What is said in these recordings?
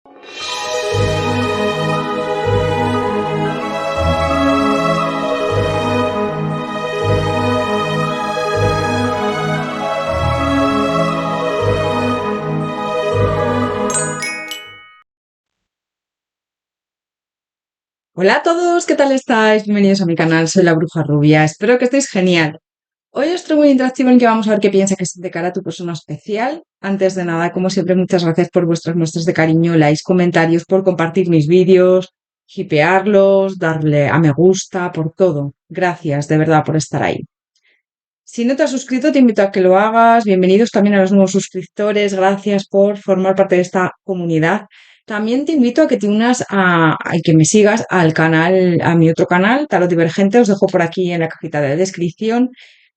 Hola a todos, ¿qué tal estáis? Bienvenidos a mi canal, soy la Bruja Rubia, espero que estéis genial. Hoy os traigo un interactivo en el que vamos a ver qué piensa que es de cara a tu persona especial. Antes de nada, como siempre, muchas gracias por vuestras muestras de cariño, likes, comentarios, por compartir mis vídeos, hipearlos, darle a me gusta, por todo. Gracias, de verdad, por estar ahí. Si no te has suscrito, te invito a que lo hagas. Bienvenidos también a los nuevos suscriptores. Gracias por formar parte de esta comunidad. También te invito a que te unas a que me sigas al canal, a mi otro canal, Tarot Divergente. Os dejo por aquí en la cajita de descripción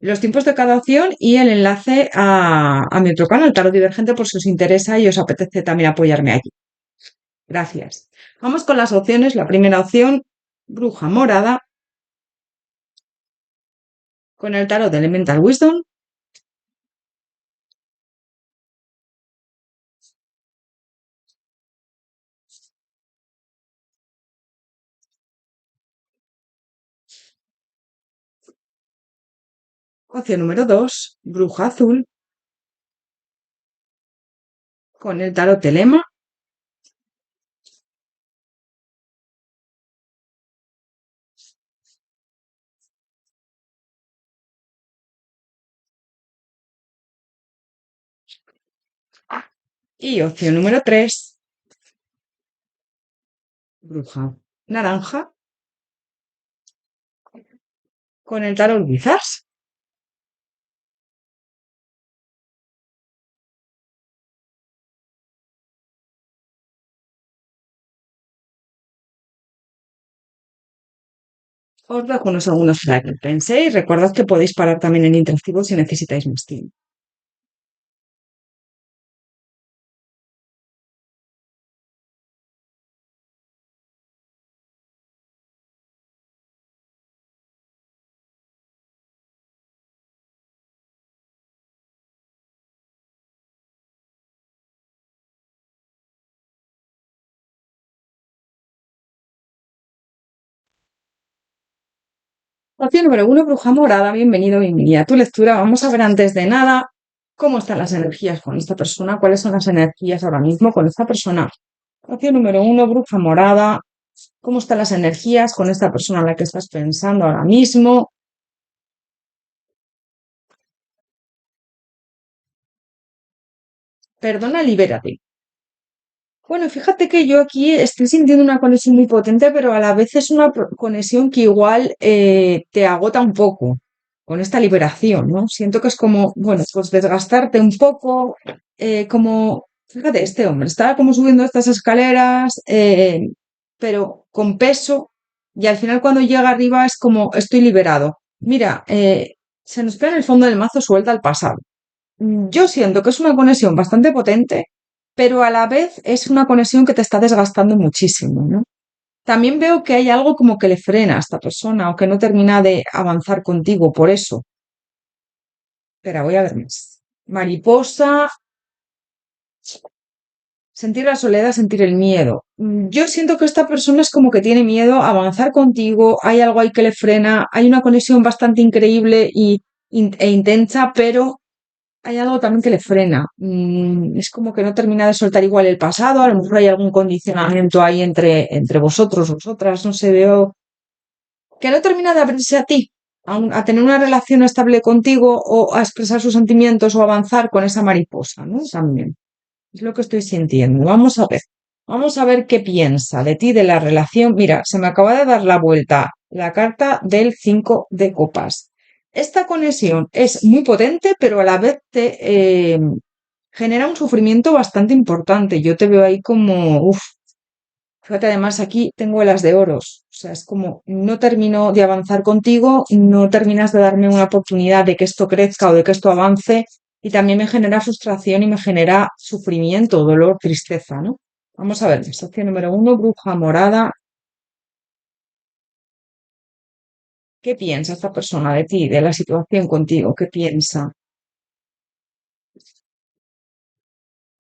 los tiempos de cada opción y el enlace a mi otro canal, Tarot Divergente, por si os interesa y os apetece también apoyarme allí. Gracias. Vamos con las opciones. La primera opción, Bruja Morada, con el tarot de Elemental Wisdom. Opción número 2, Bruja Azul, con el tarot Telema. Y opción número 3, Bruja Naranja, con el tarot Wizards. Os dejo unos segundos para que penséis. Recordad que podéis parar también en interactivo si necesitáis más tiempo. Opción número 1, Bruja Morada. Bienvenido, bienvenida a tu lectura. Vamos a ver antes de nada cómo están las energías con esta persona, cuáles son las energías ahora mismo con esta persona. Opción número 1, Bruja Morada. ¿Cómo están las energías con esta persona en la que estás pensando ahora mismo? Perdona, libérate. Bueno, fíjate que yo aquí estoy sintiendo una conexión muy potente, pero a la vez es una conexión que igual te agota un poco con esta liberación, ¿no? Siento que es como, bueno, pues desgastarte un poco, como, fíjate, este hombre estaba como subiendo estas escaleras, pero con peso, y al final cuando llega arriba es como, estoy liberado. Mira, se nos queda en el fondo del mazo suelta al pasado. Yo siento que es una conexión bastante potente, pero a la vez es una conexión que te está desgastando muchísimo, ¿no? También veo que hay algo como que le frena a esta persona o que no termina de avanzar contigo por eso. Espera, voy a ver más. Mariposa, sentir la soledad, sentir el miedo. Yo siento que esta persona es como que tiene miedo a avanzar contigo, hay algo ahí que le frena, hay una conexión bastante increíble e intensa, pero hay algo también que le frena. Es como que no termina de soltar igual el pasado, a lo mejor hay algún condicionamiento ahí entre vosotros, vosotras, no sé, veo que no termina de abrirse a ti, a tener una relación estable contigo o a expresar sus sentimientos o avanzar con esa mariposa, ¿no? También. Es lo que estoy sintiendo. Vamos a ver qué piensa de ti, de la relación. Mira, se me acaba de dar la vuelta la carta del 5 de copas. Esta conexión es muy potente, pero a la vez te genera un sufrimiento bastante importante. Yo te veo ahí como, uff, fíjate, además aquí tengo las de oros. O sea, es como, no termino de avanzar contigo, no terminas de darme una oportunidad de que esto crezca o de que esto avance, y también me genera frustración y me genera sufrimiento, dolor, tristeza, ¿no? Vamos a ver, opción número 1, Bruja Morada. ¿Qué piensa esta persona de ti, de la situación contigo? ¿Qué piensa?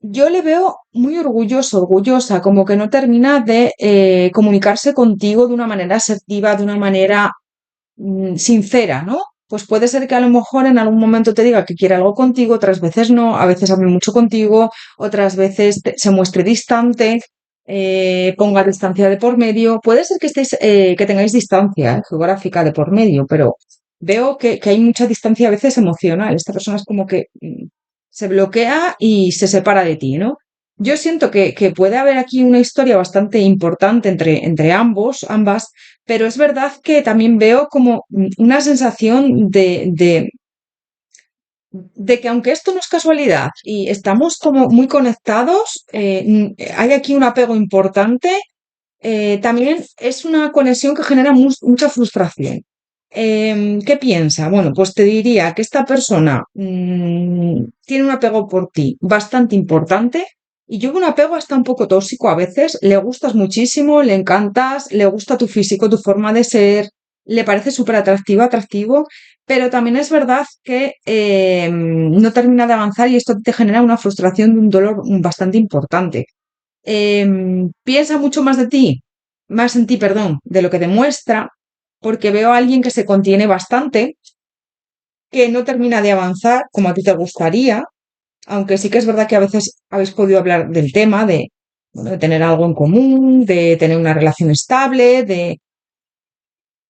yo le veo muy orgulloso, orgullosa, como que no termina de comunicarse contigo de una manera asertiva, de una manera sincera, ¿no? Pues puede ser que a lo mejor en algún momento te diga que quiere algo contigo, otras veces no, a veces hable mucho contigo, otras veces se muestre distante, ponga distancia de por medio. Puede ser que que tengáis distancia geográfica de por medio, pero veo que hay mucha distancia a veces emocional. Esta persona es como que se bloquea y se separa de ti, ¿no? Yo siento que puede haber aquí una historia bastante importante entre ambas, pero es verdad que también veo como una sensación de que aunque esto no es casualidad y estamos como muy conectados, hay aquí un apego importante, también es una conexión que genera mucha frustración. ¿Qué piensa? Bueno, pues te diría que esta persona tiene un apego por ti bastante importante y yo un apego hasta un poco tóxico a veces. Le gustas muchísimo, le encantas, le gusta tu físico, tu forma de ser, le parece súper atractivo, pero también es verdad que no termina de avanzar y esto te genera una frustración, un dolor bastante importante. Piensa mucho más en ti, perdón, de lo que demuestra, porque veo a alguien que se contiene bastante, que no termina de avanzar como a ti te gustaría, aunque sí que es verdad que a veces habéis podido hablar del tema bueno, de tener algo en común, de tener una relación estable,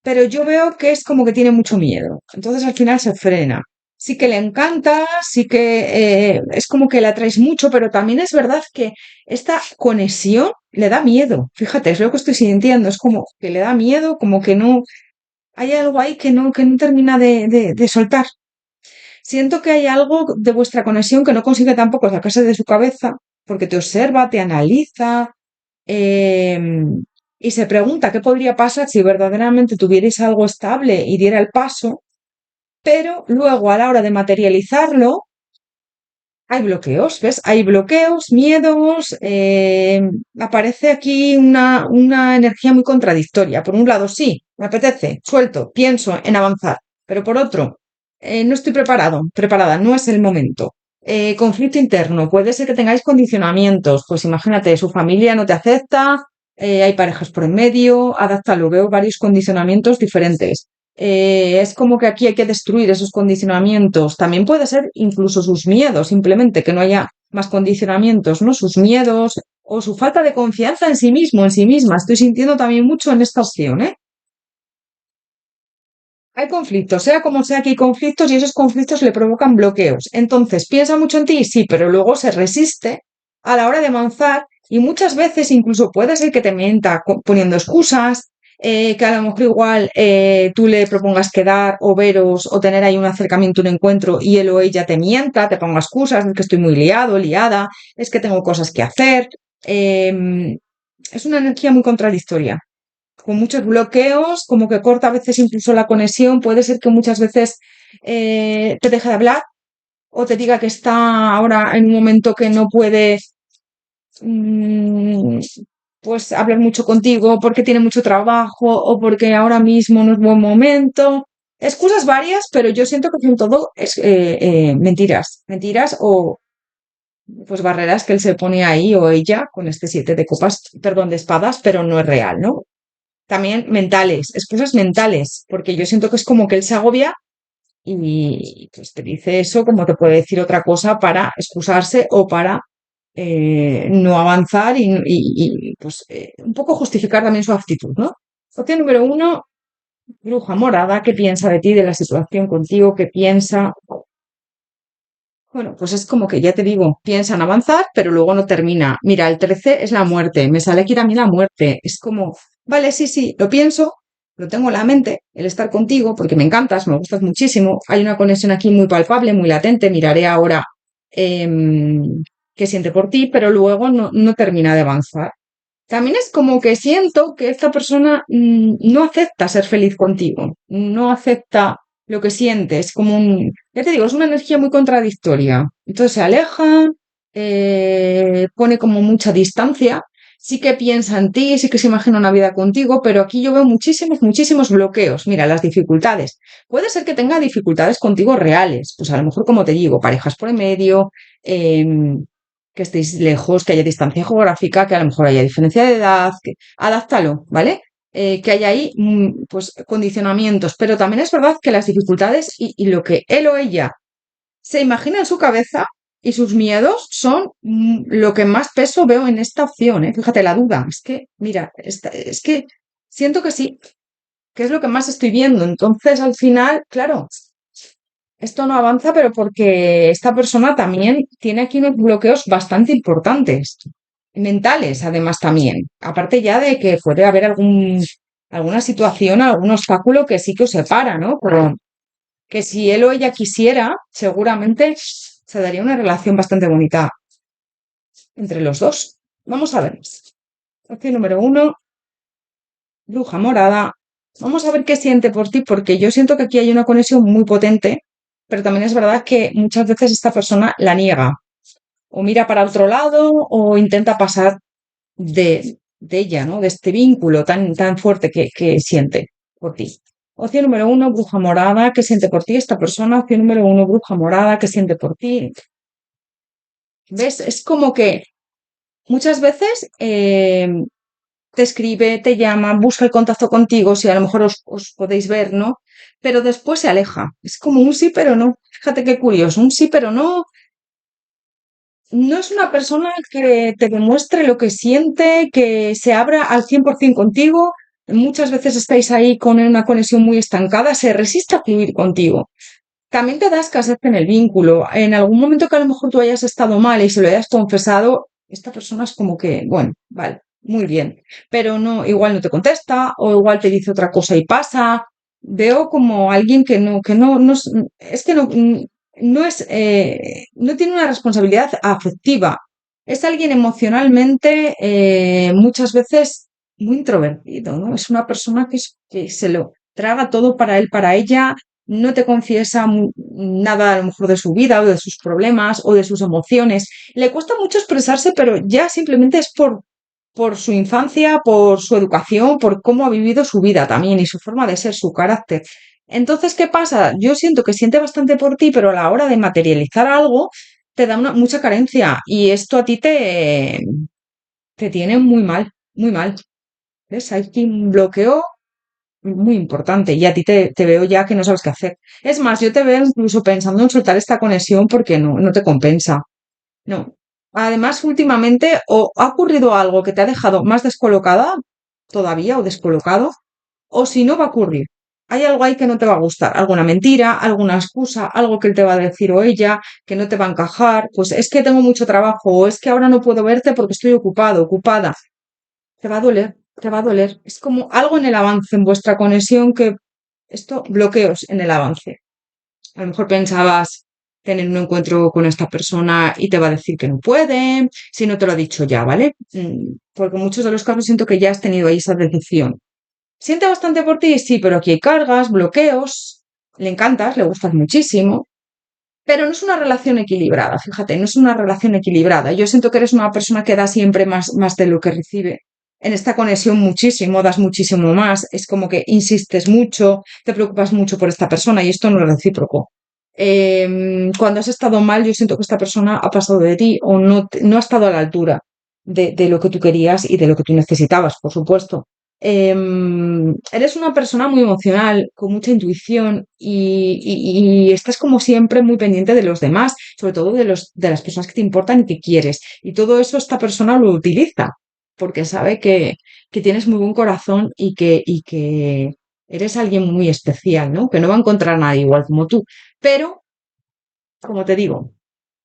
pero yo veo que es como que tiene mucho miedo. Entonces al final se frena. Sí que le encanta, sí que es como que le atraes mucho, pero también es verdad que esta conexión le da miedo. Fíjate, es lo que estoy sintiendo, es como que le da miedo, como que no, hay algo ahí que no termina de soltar. Siento que hay algo de vuestra conexión que no consigue tampoco sacarse de su cabeza, porque te observa, te analiza, y se pregunta qué podría pasar si verdaderamente tuvierais algo estable y diera el paso, pero luego a la hora de materializarlo hay bloqueos, ¿ves? Hay bloqueos, miedos, aparece aquí una energía muy contradictoria. Por un lado, sí, me apetece, suelto, pienso en avanzar, pero por otro, no estoy preparada, no es el momento. Conflicto interno, puede ser que tengáis condicionamientos, pues imagínate, su familia no te acepta, hay parejas por en medio, adáptalo, veo varios condicionamientos diferentes. Es como que aquí hay que destruir esos condicionamientos. También puede ser incluso sus miedos, simplemente que no haya más condicionamientos, ¿no? Sus miedos o su falta de confianza en sí mismo, en sí misma. Estoy sintiendo también mucho en esta opción, ¿eh? Hay conflictos, sea como sea que hay conflictos y esos conflictos le provocan bloqueos. Entonces, piensa mucho en ti, sí, pero luego se resiste a la hora de avanzar y muchas veces incluso puede ser que te mienta poniendo excusas, que a lo mejor igual tú le propongas quedar o veros o tener ahí un acercamiento, un encuentro y él o ella te mienta, te ponga excusas, es que estoy muy liado, liada, es que tengo cosas que hacer. Es una energía muy contradictoria con muchos bloqueos, como que corta a veces incluso la conexión, puede ser que muchas veces te deje de hablar o te diga que está ahora en un momento que no puede mm, pues hablar mucho contigo porque tiene mucho trabajo o porque ahora mismo no es buen momento. Excusas varias, pero yo siento que en todo es mentiras o pues barreras que él se pone ahí o ella con este 7 de copas, perdón, de espadas, pero no es real, ¿no? También mentales, excusas mentales, porque yo siento que es como que él se agobia y pues te dice eso como te puede decir otra cosa para excusarse o para no avanzar pues un poco justificar también su actitud, ¿no? Opción número uno, bruja morada, ¿qué piensa de ti, de la situación contigo? ¿Qué piensa? Bueno, pues es como que ya te digo, piensan avanzar, pero luego no termina. Mira, el 13 es la muerte, me sale aquí también la muerte. Es como, vale, sí, sí, lo pienso, lo tengo en la mente, el estar contigo, porque me encantas, me gustas muchísimo. Hay una conexión aquí muy palpable, muy latente. Miraré ahora qué siente por ti, pero luego no termina de avanzar. También es como que siento que esta persona no acepta ser feliz contigo, no acepta lo que siente, es como ya te digo, es una energía muy contradictoria. Entonces se aleja, pone como mucha distancia, sí que piensa en ti, sí que se imagina una vida contigo, pero aquí yo veo muchísimos bloqueos. Mira, las dificultades. Puede ser que tenga dificultades contigo reales, pues a lo mejor, como te digo, parejas por en medio, que estéis lejos, que haya distancia geográfica, que a lo mejor haya diferencia de edad, que adáptalo, ¿vale? Que haya ahí pues condicionamientos, pero también es verdad que las dificultades y lo que él o ella se imagina en su cabeza y sus miedos son lo que más peso veo en esta opción, ¿eh? Fíjate, la duda. Es que, mira, es que siento que sí, que es lo que más estoy viendo. Entonces, al final, claro, esto no avanza, pero porque esta persona también tiene aquí unos bloqueos bastante importantes, mentales, además también. Aparte ya de que puede haber alguna situación, algún obstáculo que sí que os separa, ¿no? Pero que si él o ella quisiera, seguramente se daría una relación bastante bonita entre los dos. Vamos a ver. Opción número uno, bruja morada. Vamos a ver qué siente por ti, porque yo siento que aquí hay una conexión muy potente, pero también es verdad que muchas veces esta persona la niega, o mira para otro lado, o intenta pasar de ella, ¿no? De este vínculo tan fuerte que siente por ti. Opción número uno, bruja morada, ¿qué siente por ti esta persona? Opción número uno, bruja morada, ¿qué siente por ti? ¿Ves? Es como que muchas veces te escribe, te llama, busca el contacto contigo, si a lo mejor os podéis ver, ¿no? Pero después se aleja. Es como un sí, pero no. Fíjate qué curioso, un sí, pero no. No es una persona que te demuestre lo que siente, que se abra al 100% contigo. Muchas veces estáis ahí con una conexión muy estancada, se resiste a fluir contigo. También te da escasez en el vínculo. En algún momento que a lo mejor tú hayas estado mal y se lo hayas confesado, esta persona es como que, bueno, vale, muy bien, pero no, igual no te contesta o igual te dice otra cosa y pasa. Veo como alguien que no es que no, no es, no tiene una responsabilidad afectiva. Es alguien emocionalmente muchas veces muy introvertido, ¿no? Es una persona que se lo traga todo para él, para ella, no te confiesa nada a lo mejor de su vida o de sus problemas o de sus emociones. Le cuesta mucho expresarse, pero ya simplemente es por su infancia, por su educación, por cómo ha vivido su vida también y su forma de ser, su carácter. Entonces, ¿qué pasa? Yo siento que siente bastante por ti, pero a la hora de materializar algo te da mucha carencia y esto a ti te tiene muy mal, muy mal. ¿Ves? Hay aquí un bloqueo muy importante y a ti te veo ya que no sabes qué hacer. Es más, yo te veo incluso pensando en soltar esta conexión porque no te compensa. No. Además, últimamente o ha ocurrido algo que te ha dejado más descolocada todavía o descolocado, o si no va a ocurrir. Hay algo ahí que no te va a gustar, alguna mentira, alguna excusa, algo que él te va a decir o ella, que no te va a encajar, pues es que tengo mucho trabajo o es que ahora no puedo verte porque estoy ocupado, ocupada. Te va a doler, te va a doler. Es como algo en el avance, en vuestra conexión que esto, bloqueos en el avance. A lo mejor pensabas tener un encuentro con esta persona y te va a decir que no puede, si no te lo ha dicho ya, ¿vale? Porque en muchos de los casos siento que ya has tenido ahí esa decepción. Siente bastante por ti, sí, pero aquí hay cargas, bloqueos, le encantas, le gustas muchísimo, pero no es una relación equilibrada, fíjate, no es una relación equilibrada. Yo siento que eres una persona que da siempre más de lo que recibe. En esta conexión muchísimo, das muchísimo más, es como que insistes mucho, te preocupas mucho por esta persona y esto no es recíproco. Cuando has estado mal, yo siento que esta persona ha pasado de ti o no ha estado a la altura de lo que tú querías y de lo que tú necesitabas, por supuesto. Eres una persona muy emocional, con mucha intuición y estás como siempre muy pendiente de los demás, sobre todo de las personas que te importan y que quieres. Y todo eso esta persona lo utiliza porque sabe que tienes muy buen corazón y que eres alguien muy especial, ¿no? Que no va a encontrar a nadie igual como tú. Pero, como te digo,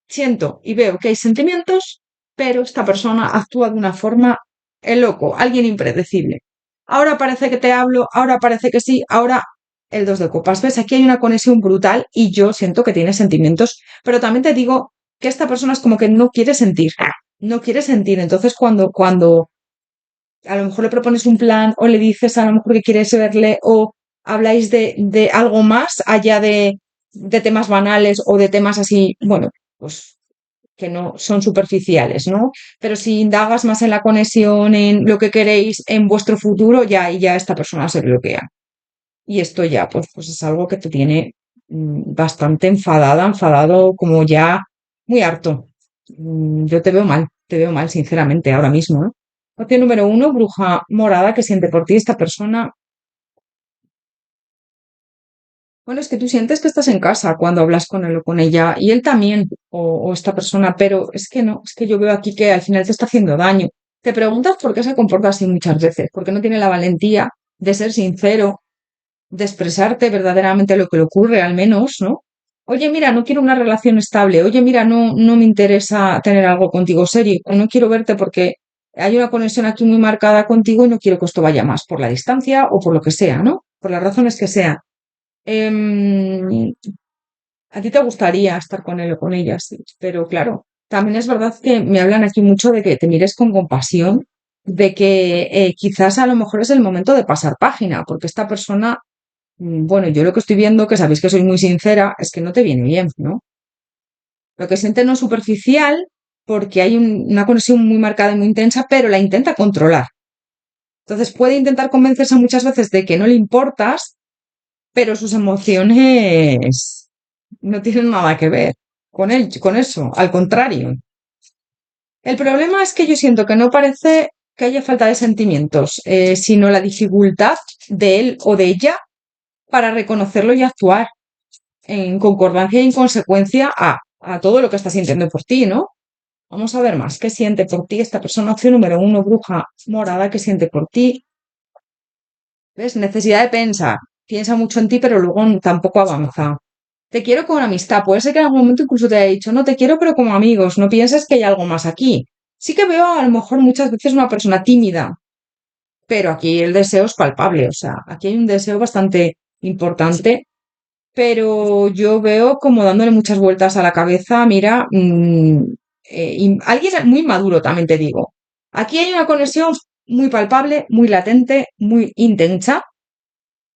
siento y veo que hay sentimientos, pero esta persona actúa de una forma, el loco, alguien impredecible. Ahora parece que te hablo, ahora parece que sí, ahora el dos de copas. ¿Ves? Aquí hay una conexión brutal y yo siento que tiene sentimientos, pero también te digo que esta persona es como que no quiere sentir, no quiere sentir. Entonces cuando a lo mejor le propones un plan o le dices a lo mejor que quieres verle o habláis de algo más allá de temas banales o de temas así, bueno, pues que no son superficiales, ¿no? Pero si indagas más en la conexión, en lo que queréis, en vuestro futuro, ya y ya esta persona se bloquea. Y esto ya, pues es algo que te tiene bastante enfadada, enfadado, como ya muy harto. Yo te veo mal, sinceramente, ahora mismo, ¿eh? Opción número uno, bruja morada que siente por ti esta persona. Bueno, es que tú sientes que estás en casa cuando hablas con él o con ella, y él también, o esta persona, pero es que no, es que yo veo aquí que al final te está haciendo daño. Te preguntas por qué se comporta así muchas veces, porque no tiene la valentía de ser sincero, de expresarte verdaderamente lo que le ocurre, al menos, ¿no? Oye, mira, no quiero una relación estable. Oye, mira, no me interesa tener algo contigo serio. O no quiero verte porque hay una conexión aquí muy marcada contigo y no quiero que esto vaya más por la distancia o por lo que sea, ¿no? Por las razones que sean. Em, a ti te gustaría estar con él o con ella, sí, pero claro, también es verdad que me hablan aquí mucho de que te mires con compasión, de que quizás a lo mejor es el momento de pasar página, porque esta persona, bueno, yo lo que estoy viendo, que sabéis que soy muy sincera, es que no te viene bien, ¿no? Lo que siente no es superficial, porque hay una conexión muy marcada y muy intensa, pero la intenta controlar. Entonces puede intentar convencerse muchas veces de que no le importas, pero sus emociones no tienen nada que ver con él, con eso, al contrario. El problema es que yo siento que no parece que haya falta de sentimientos, sino la dificultad de él o de ella para reconocerlo y actuar en concordancia y en consecuencia a todo lo que está sintiendo por ti, ¿no? Vamos a ver más. ¿Qué siente por ti esta persona? Opción número uno, bruja morada, ¿qué siente por ti? ¿Ves? Necesidad de pensar. Piensa mucho en ti, pero luego tampoco avanza. Te quiero como amistad. Puede ser que en algún momento incluso te haya dicho, no te quiero, pero como amigos. No pienses que hay algo más aquí. Sí que veo a lo mejor muchas veces una persona tímida, pero aquí el deseo es palpable. O sea, aquí hay un deseo bastante importante, pero yo veo como dándole muchas vueltas a la cabeza. Mira, y alguien muy maduro, también te digo. Aquí hay una conexión muy palpable, muy latente, muy intensa,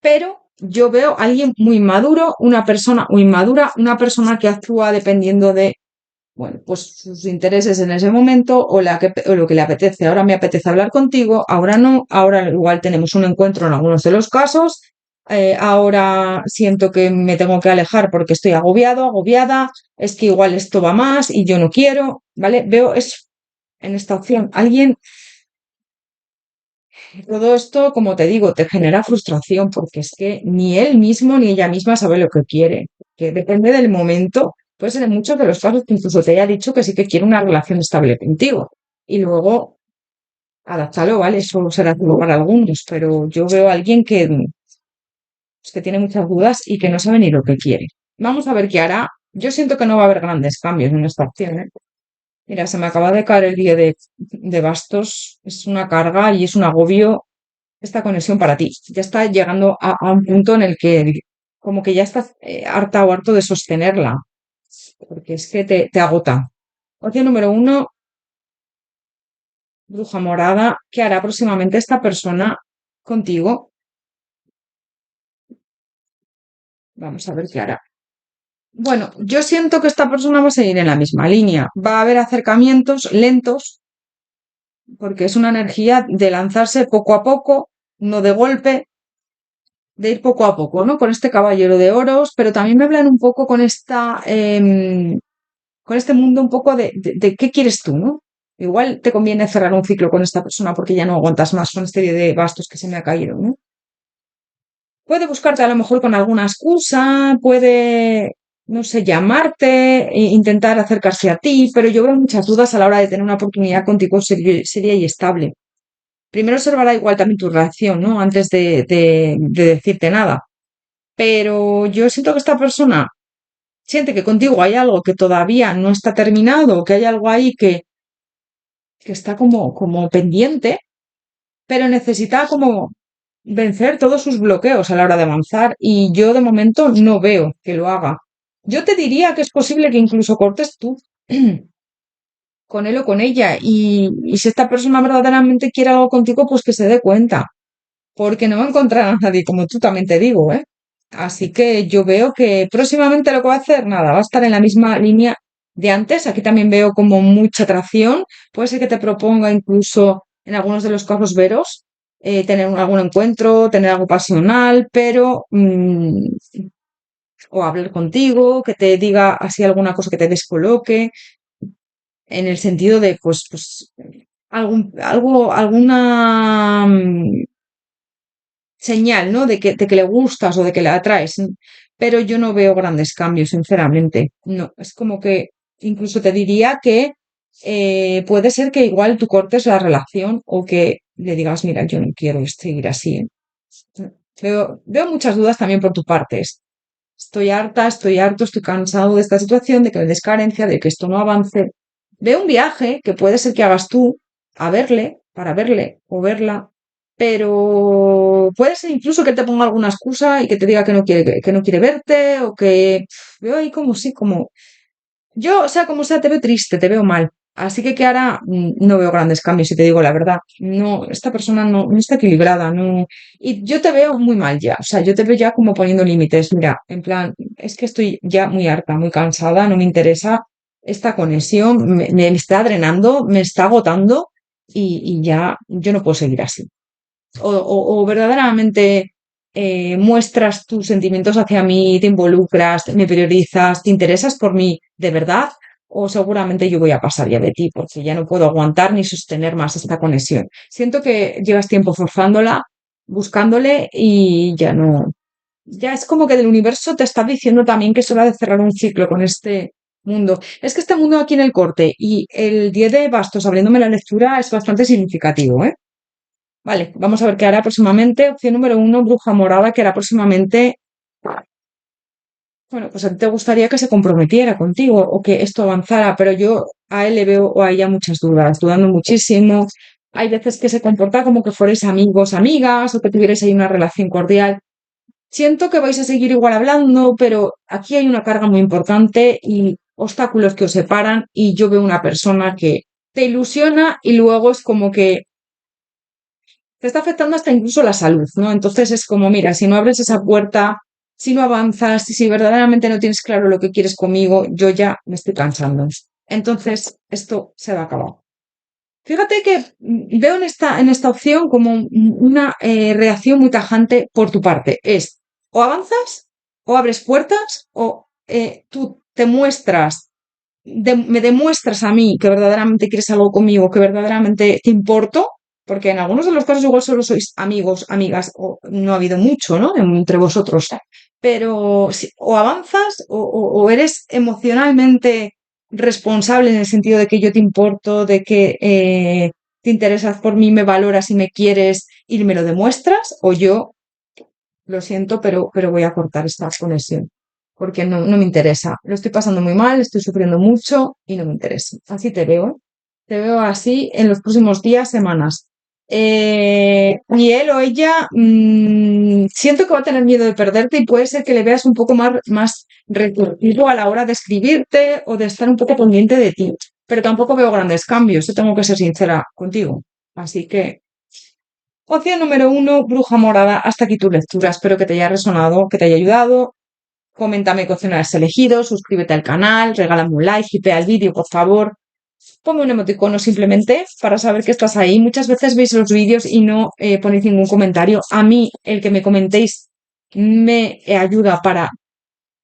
pero yo veo a alguien muy maduro, una persona muy madura, una persona que actúa dependiendo de, bueno, pues sus intereses en ese momento o lo que le apetece. Ahora me apetece hablar contigo, ahora no, ahora igual tenemos un encuentro en algunos de los casos, ahora siento que me tengo que alejar porque estoy agobiado, agobiada, es que igual esto va más y yo no quiero, ¿vale? Veo eso en esta opción. Alguien todo esto, como te digo, te genera frustración porque es que ni él mismo ni ella misma sabe lo que quiere. Que depende del momento. Puede ser en muchos de los casos que incluso te haya dicho que sí que quiere una relación estable contigo. Y luego, adáptalo, ¿vale? Eso será solo para algunos, pero yo veo a alguien que tiene muchas dudas y que no sabe ni lo que quiere. Vamos a ver qué hará. Yo siento que no va a haber grandes cambios en esta opción, ¿eh? Mira, se me acaba de caer el día de bastos. Es una carga y es un agobio esta conexión para ti. Ya está llegando a un punto en el que como que ya estás harta o harto de sostenerla, porque es que te agota. Opción número uno, bruja morada, ¿qué hará próximamente esta persona contigo? Vamos a ver qué hará. Bueno, yo siento que esta persona va a seguir en la misma línea. Va a haber acercamientos lentos, porque es una energía de lanzarse poco a poco, no de golpe, de ir poco a poco, ¿no? Con este caballero de oros, pero también me hablan un poco con este mundo un poco de qué quieres tú, ¿no? Igual te conviene cerrar un ciclo con esta persona porque ya no aguantas más con este día de bastos que se me ha caído, ¿no? Puede buscarte a lo mejor con alguna excusa, puede, no sé, llamarte, intentar acercarse a ti, pero yo veo muchas dudas a la hora de tener una oportunidad contigo seria y estable. Primero observará igual también tu reacción, ¿no? Antes de decirte nada. Pero yo siento que esta persona siente que contigo hay algo que todavía no está terminado, que hay algo ahí que está como pendiente, pero necesita como vencer todos sus bloqueos a la hora de avanzar y yo de momento no veo que lo haga. Yo te diría que es posible que incluso cortes tú con él o con ella y si esta persona verdaderamente quiere algo contigo, pues que se dé cuenta, porque no va a encontrar a nadie, como tú también te digo, ¿eh? Así que yo veo que próximamente lo que va a hacer, nada, va a estar en la misma línea de antes. Aquí también veo como mucha atracción. Puede ser que te proponga incluso en algunos de los casos veros, tener algún encuentro, tener algo pasional, pero o hablar contigo, que te diga así alguna cosa que te descoloque. en el sentido de, pues, alguna señal, ¿no? De que le gustas o de que le atraes. Pero yo no veo grandes cambios, sinceramente. No, es como que incluso te diría que puede ser que igual tú cortes la relación o que le digas, mira, yo no quiero seguir así. Veo muchas dudas también por tu parte. Estoy harta, estoy harto, estoy cansado de esta situación, de que me des carencia, de que esto no avance. Veo un viaje que puede ser que hagas tú a verle, para verle o verla, pero puede ser incluso que te ponga alguna excusa y que te diga que no quiere verte o que veo ahí como sí, como yo, sea como sea, te veo triste, te veo mal. Así que ahora no veo grandes cambios, si te digo la verdad. No, esta persona no está equilibrada, no. Y yo te veo muy mal ya. O sea, yo te veo ya como poniendo límites. Mira, en plan, es que estoy ya muy harta, muy cansada, no me interesa esta conexión, me está drenando, me está agotando y ya yo no puedo seguir así o verdaderamente muestras tus sentimientos hacia mí, te involucras, me priorizas, te interesas por mí de verdad, o seguramente yo voy a pasar ya de ti porque ya no puedo aguantar ni sostener más esta conexión. Siento que llevas tiempo forzándola, buscándole y ya no. Ya es como que del universo te está diciendo también que es hora de cerrar un ciclo con este mundo. Es que este mundo aquí en el corte y el 10 de bastos abriéndome la lectura es bastante significativo, ¿eh? Vale, vamos a ver qué hará próximamente. Opción número uno, bruja morada, que hará próximamente. Bueno, pues a ti te gustaría que se comprometiera contigo o que esto avanzara, pero yo a él le veo o a ella muchas dudas, dudando muchísimo. Hay veces que se comporta como que fuerais amigos, amigas, o que tuvierais ahí una relación cordial. Siento que vais a seguir igual hablando, pero aquí hay una carga muy importante y obstáculos que os separan y yo veo una persona que te ilusiona y luego es como que te está afectando hasta incluso la salud, ¿no? Entonces es como, mira, si no abres esa puerta, si no avanzas, si verdaderamente no tienes claro lo que quieres conmigo, yo ya me estoy cansando. Entonces, esto se va a acabar. Fíjate que veo en esta opción como una reacción muy tajante por tu parte. Es o avanzas, o abres puertas, o tú te muestras, me demuestras a mí que verdaderamente quieres algo conmigo, que verdaderamente te importo, porque en algunos de los casos igual solo sois amigos, amigas, o no ha habido mucho, ¿no? Entre vosotros. Pero o avanzas o eres emocionalmente responsable en el sentido de que yo te importo, de que te interesas por mí, me valoras y me quieres y me lo demuestras, o yo lo siento, pero voy a cortar esta conexión porque no me interesa. Lo estoy pasando muy mal, estoy sufriendo mucho y no me interesa. Así te veo, ¿eh? Te veo así en los próximos días, semanas. Y él o ella siento que va a tener miedo de perderte y puede ser que le veas un poco más recursivo a la hora de escribirte o de estar un poco pendiente de ti. Pero tampoco veo grandes cambios, yo tengo que ser sincera contigo. Así que opción número uno, bruja morada. Hasta aquí tu lectura. Espero que te haya resonado, que te haya ayudado. Coméntame qué opción has elegido, suscríbete al canal, regálame un like, hipea el vídeo, por favor. Ponme un emoticono simplemente para saber que estás ahí. Muchas veces veis los vídeos y no ponéis ningún comentario. A mí, el que me comentéis me ayuda para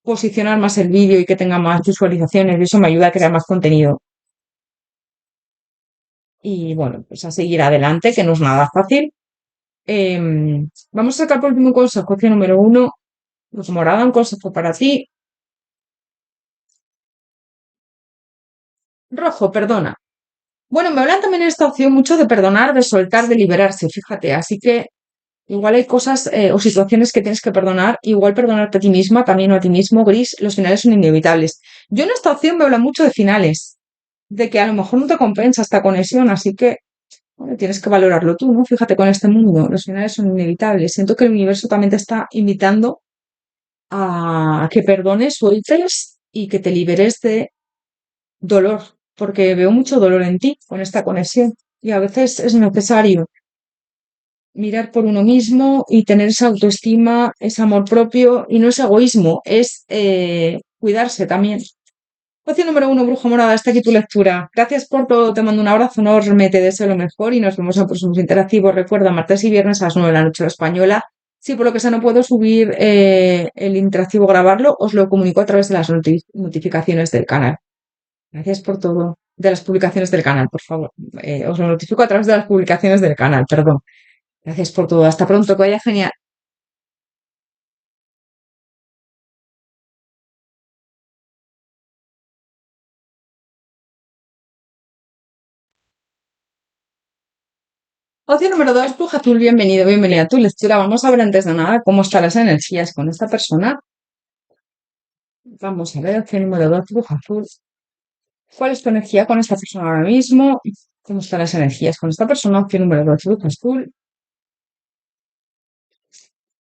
posicionar más el vídeo y que tenga más visualizaciones y eso me ayuda a crear más contenido. Y bueno, pues a seguir adelante, que no es nada fácil. Vamos a sacar por último un consejo, opción número uno. Pues morada, un consejo para ti. Rojo, perdona. Bueno, me hablan también en esta opción mucho de perdonar, de soltar, de liberarse, fíjate. Así que igual hay cosas o situaciones que tienes que perdonar. Igual perdonarte a ti misma, también o a ti mismo, gris. Los finales son inevitables. Yo en esta opción me habla mucho de finales, de que a lo mejor no te compensa esta conexión, así que bueno, tienes que valorarlo tú, ¿no? Fíjate con este mundo, los finales son inevitables. Siento que el universo también te está invitando a que perdones, sueltes y que te liberes de dolor, porque veo mucho dolor en ti con esta conexión y a veces es necesario mirar por uno mismo y tener esa autoestima, ese amor propio y no es egoísmo, es cuidarse también. Opción número uno, bruja morada, hasta aquí tu lectura. Gracias por todo, te mando un abrazo enorme, te deseo lo mejor y nos vemos en próximos interactivos. Recuerda, martes y viernes a las 9 de la noche hora española. Si por lo que sea no puedo subir el interactivo, grabarlo, os lo comunico a través de las notificaciones del canal. Gracias por todo. de las publicaciones del canal, por favor. Os lo notifico a través de las publicaciones del canal, perdón. Gracias por todo. Hasta pronto, que vaya genial. Opción número 2, Bruja Azul, bienvenido, bienvenida a tu lectura. Vamos a ver antes de nada cómo están las energías con esta persona. Vamos a ver, opción número 2, Bruja Azul. ¿Cuál es tu energía con esta persona ahora mismo? ¿Cómo están las energías con esta persona? Opción número 2, Bruja Azul.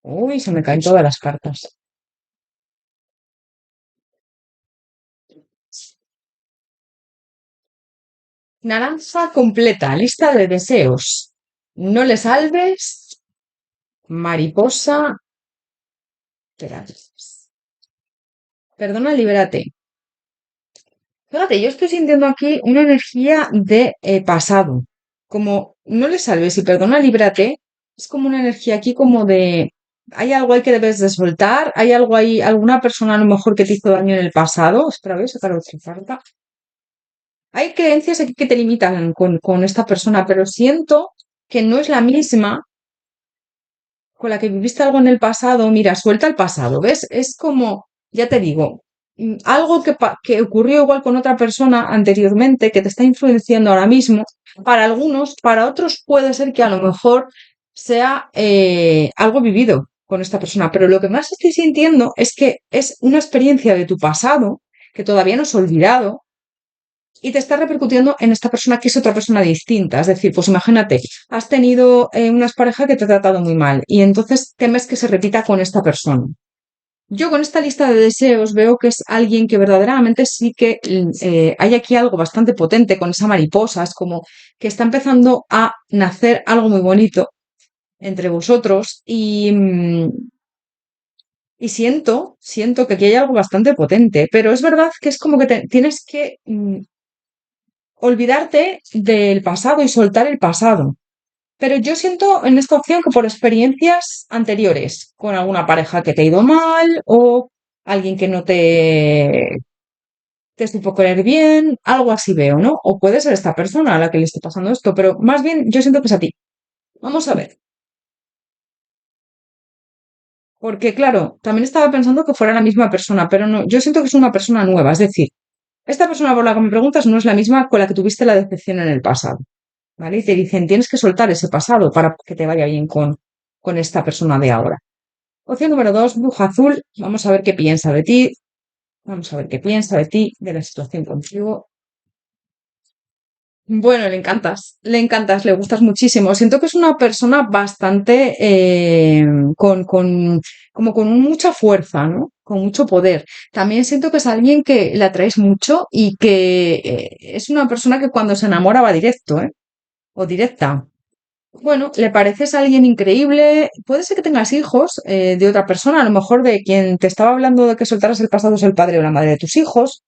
Uy, se me caen todas las cartas. Naranja completa, lista de deseos. No le salves, mariposa. Espera. Perdona, libérate. Fíjate, yo estoy sintiendo aquí una energía de pasado. Como no le salves y perdona, líbrate. Es como una energía aquí como de... Hay algo ahí que debes de soltar. Hay algo ahí, alguna persona a lo mejor que te hizo daño en el pasado. Espera, voy a sacar otra carta. Hay creencias aquí que te limitan con esta persona, pero siento que no es la misma con la que viviste algo en el pasado. Mira, suelta el pasado, ¿ves? Es como, ya te digo, algo que ocurrió igual con otra persona anteriormente que te está influenciando ahora mismo. Para algunos, para otros puede ser que a lo mejor sea algo vivido con esta persona, pero lo que más estoy sintiendo es que es una experiencia de tu pasado que todavía no has olvidado y te está repercutiendo en esta persona que es otra persona distinta. Es decir, pues imagínate, has tenido unas parejas que te ha tratado muy mal y entonces temes que se repita con esta persona. Yo con esta lista de deseos veo que es alguien que verdaderamente sí que hay aquí algo bastante potente con esa mariposa, es como que está empezando a nacer algo muy bonito entre vosotros y siento que aquí hay algo bastante potente, pero es verdad que es como que tienes que olvidarte del pasado y soltar el pasado. Pero yo siento en esta opción que por experiencias anteriores, con alguna pareja que te ha ido mal o alguien que no te supo querer bien, algo así veo, ¿no? O puede ser esta persona a la que le esté pasando esto, pero más bien yo siento que es a ti. Vamos a ver. Porque claro, también estaba pensando que fuera la misma persona, pero no, yo siento que es una persona nueva. Es decir, esta persona por la que me preguntas no es la misma con la que tuviste la decepción en el pasado. ¿Vale? Y te dicen, tienes que soltar ese pasado para que te vaya bien con esta persona de ahora. Opción número 2, Bruja Azul. Vamos a ver qué piensa de ti. Vamos a ver qué piensa de ti, de la situación contigo. Bueno, le encantas, le gustas muchísimo. Siento que es una persona bastante como con mucha fuerza, ¿no? Con mucho poder. También siento que es alguien que le atraes mucho y que es una persona que cuando se enamora va directo, ¿eh? O directa. Bueno, le pareces a alguien increíble. Puede ser que tengas hijos de otra persona, a lo mejor de quien te estaba hablando de que soltaras el pasado es el padre o la madre de tus hijos.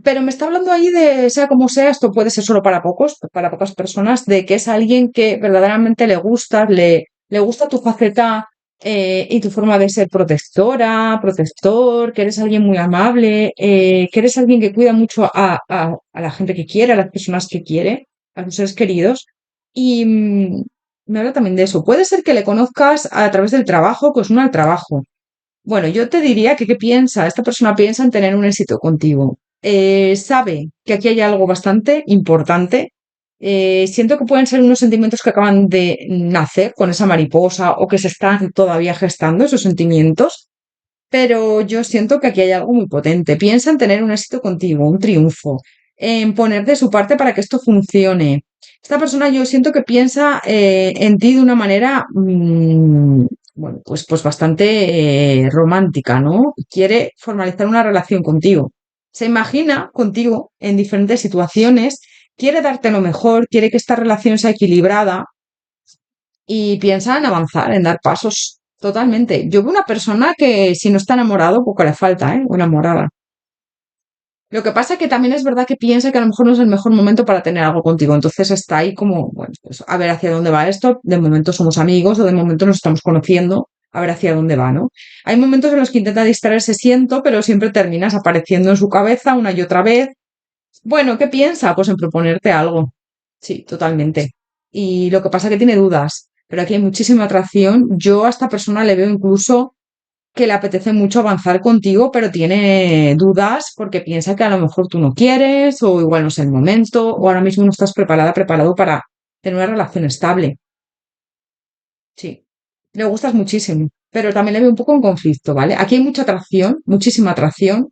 Pero me está hablando ahí de, sea como sea, esto puede ser solo para pocos, para pocas personas, de que es alguien que verdaderamente le gusta, le gusta tu faceta y tu forma de ser protectora, protector, que eres alguien muy amable, que eres alguien que cuida mucho a la gente que quiere, a las personas que quiere, a sus seres queridos. Y me habla también de eso. Puede ser que le conozcas a través del trabajo, pues no al trabajo. Bueno, yo te diría que qué piensa, esta persona piensa en tener un éxito contigo. Sabe que aquí hay algo bastante importante. Siento que pueden ser unos sentimientos que acaban de nacer con esa mariposa o que se están todavía gestando esos sentimientos, pero yo siento que aquí hay algo muy potente. Piensa en tener un éxito contigo, un triunfo, en poner de su parte para que esto funcione. Esta persona yo siento que piensa en ti de una manera, bueno, pues bastante romántica, ¿no? Quiere formalizar una relación contigo. Se imagina contigo en diferentes situaciones, quiere darte lo mejor, quiere que esta relación sea equilibrada y piensa en avanzar, en dar pasos totalmente. Yo veo una persona que si no está enamorado, poco le falta, ¿eh? O enamorada. Lo que pasa es que también es verdad que piensa que a lo mejor no es el mejor momento para tener algo contigo. Entonces está ahí como, bueno, pues a ver hacia dónde va esto. De momento somos amigos o de momento nos estamos conociendo. A ver hacia dónde va, ¿no? Hay momentos en los que intenta distraerse, siento, pero siempre terminas apareciendo en su cabeza una y otra vez Bueno, ¿qué piensa? Pues en proponerte algo. Sí, totalmente. Y lo que pasa es que tiene dudas, pero aquí hay muchísima atracción. Yo a esta persona le veo incluso que le apetece mucho avanzar contigo, pero tiene dudas porque piensa que a lo mejor tú no quieres, o igual no es el momento, o ahora mismo no estás preparada, preparado para tener una relación estable. Sí, le gustas muchísimo, pero también le veo un poco en conflicto, ¿vale? Aquí hay mucha atracción, muchísima atracción,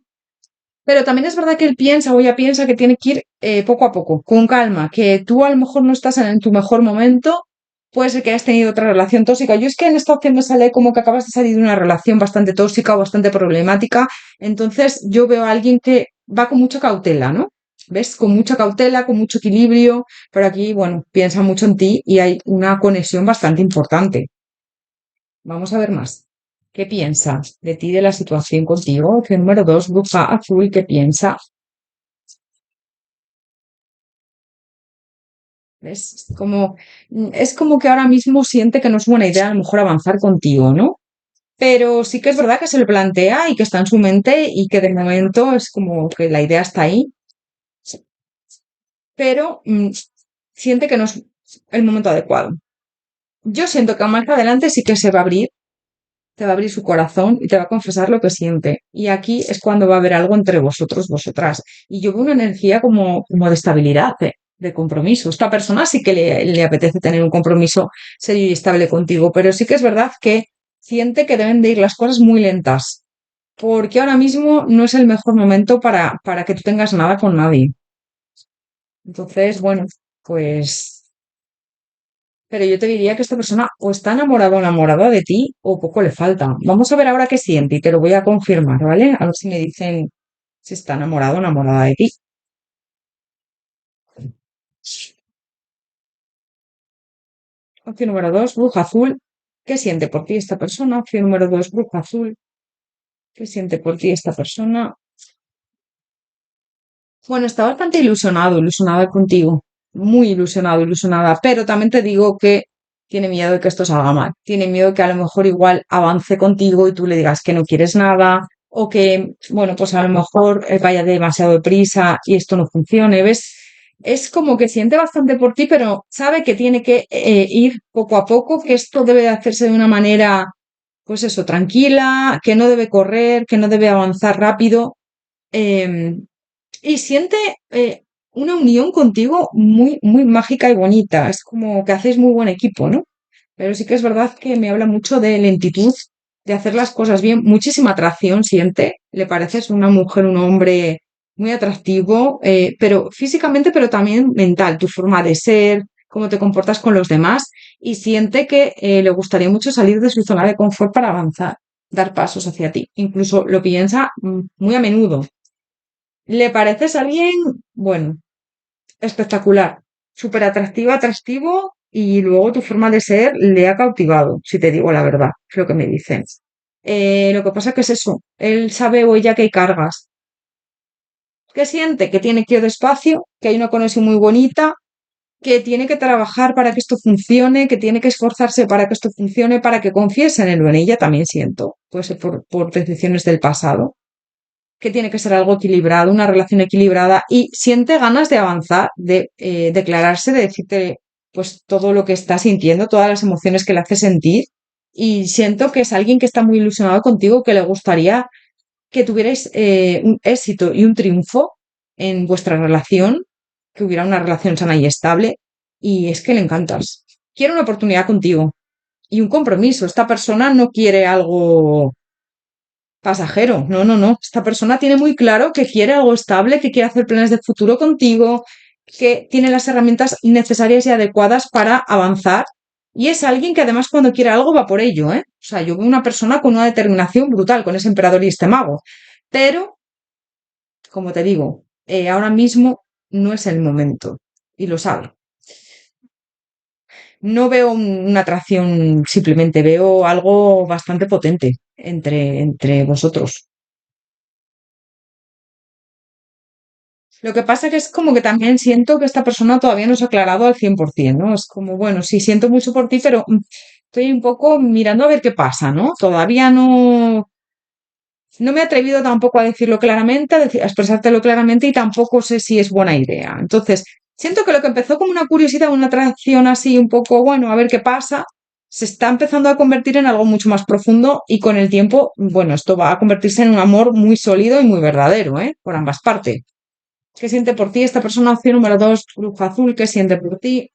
pero también es verdad que él piensa o ella piensa que tiene que ir poco a poco, con calma, que tú a lo mejor no estás en tu mejor momento, puede ser que hayas tenido otra relación tóxica. Yo es que en esta opción me sale como que acabas de salir de una relación bastante tóxica o bastante problemática, entonces yo veo a alguien que va con mucha cautela, ¿no? ¿Ves? Con mucha cautela, con mucho equilibrio, pero aquí, bueno, piensa mucho en ti y hay una conexión bastante importante. Vamos a ver más. ¿Qué piensa de ti, de la situación contigo? Opción número dos, bruja azul, ¿qué piensa? Es como que ahora mismo siente que no es buena idea a lo mejor avanzar contigo, ¿no? Pero sí que es verdad que se lo plantea y que está en su mente y que de momento es como que la idea está ahí, pero siente que no es el momento adecuado. Yo siento que más adelante sí que se va a abrir, te va a abrir su corazón y te va a confesar lo que siente. Y aquí es cuando va a haber algo entre vosotros, vosotras. Y yo veo una energía como de estabilidad, de compromiso. Esta persona sí que le apetece tener un compromiso serio y estable contigo, pero sí que es verdad que siente que deben de ir las cosas muy lentas, porque ahora mismo no es el mejor momento para que tú tengas nada con nadie. Entonces, bueno, pues pero yo te diría que esta persona o está enamorada o enamorada de ti o poco le falta. Vamos a ver ahora qué siente y te lo voy a confirmar, ¿vale? A ver si me dicen si está enamorado o enamorada de ti. Opción número dos, bruja azul. ¿Qué siente por ti esta persona? Opción número dos, bruja azul. ¿Qué siente por ti esta persona? Bueno, está bastante ilusionado, ilusionada contigo. Muy ilusionado, ilusionada. Pero también te digo que tiene miedo de que esto salga mal. Tiene miedo que a lo mejor igual avance contigo y tú le digas que no quieres nada. O que, bueno, pues a lo mejor vaya demasiado deprisa y esto no funcione. ¿Ves? Es como que siente bastante por ti, pero sabe que tiene que ir poco a poco, que esto debe de hacerse de una manera, pues eso, tranquila, que no debe correr, que no debe avanzar rápido. em, y siente una unión contigo muy, muy mágica y bonita. Es como que hacéis muy buen equipo, ¿no? Pero sí que es verdad que me habla mucho de lentitud, de hacer las cosas bien. Muchísima atracción siente. Le pareces una mujer, un hombre muy atractivo, pero físicamente, pero también mental. Tu forma de ser, cómo te comportas con los demás. Y siente que le gustaría mucho salir de su zona de confort para avanzar, dar pasos hacia ti. Incluso lo piensa muy a menudo. ¿Le pareces alguien, bueno, espectacular, súper atractivo, atractivo y luego tu forma de ser le ha cautivado, si te digo la verdad, es lo que me dicen. Lo que pasa que es eso, él sabe o ella que hay cargas. ¿Qué siente? Que tiene que ir despacio, que hay una conexión muy bonita, que tiene que trabajar para que esto funcione, que tiene que esforzarse para que esto funcione, para que confíes en él o en ella, también siento, puede ser por decisiones del pasado que tiene que ser algo equilibrado, una relación equilibrada y siente ganas de avanzar, de declararse, de decirte pues todo lo que está sintiendo, todas las emociones que le hace sentir y siento que es alguien que está muy ilusionado contigo, que le gustaría que tuvierais un éxito y un triunfo en vuestra relación, que hubiera una relación sana y estable y es que le encantas. Quiere una oportunidad contigo y un compromiso. Esta persona no quiere algo pasajero. No, no, no. Esta persona tiene muy claro que quiere algo estable, que quiere hacer planes de futuro contigo, que tiene las herramientas necesarias y adecuadas para avanzar. Y es alguien que además cuando quiere algo va por ello, ¿eh? O sea, yo veo una persona con una determinación brutal, con ese emperador y este mago. Pero, como te digo, ahora mismo no es el momento. Y lo sabe. No veo una atracción, simplemente veo algo bastante potente entre vosotros. Lo que pasa que es como que también siento que esta persona todavía no se ha aclarado al 100%, ¿no? Es como, bueno, sí, siento mucho por ti, pero estoy un poco mirando a ver qué pasa, ¿no? Todavía no, No me he atrevido tampoco a decirlo claramente, a expresártelo claramente y tampoco sé si es buena idea. Entonces, siento que lo que empezó como una curiosidad, una atracción así un poco, bueno, a ver qué pasa, se está empezando a convertir en algo mucho más profundo y con el tiempo, bueno, esto va a convertirse en un amor muy sólido y muy verdadero, ¿eh? Por ambas partes. ¿Qué siente por ti esta persona? Opción número dos, bruja azul, ¿qué siente por ti?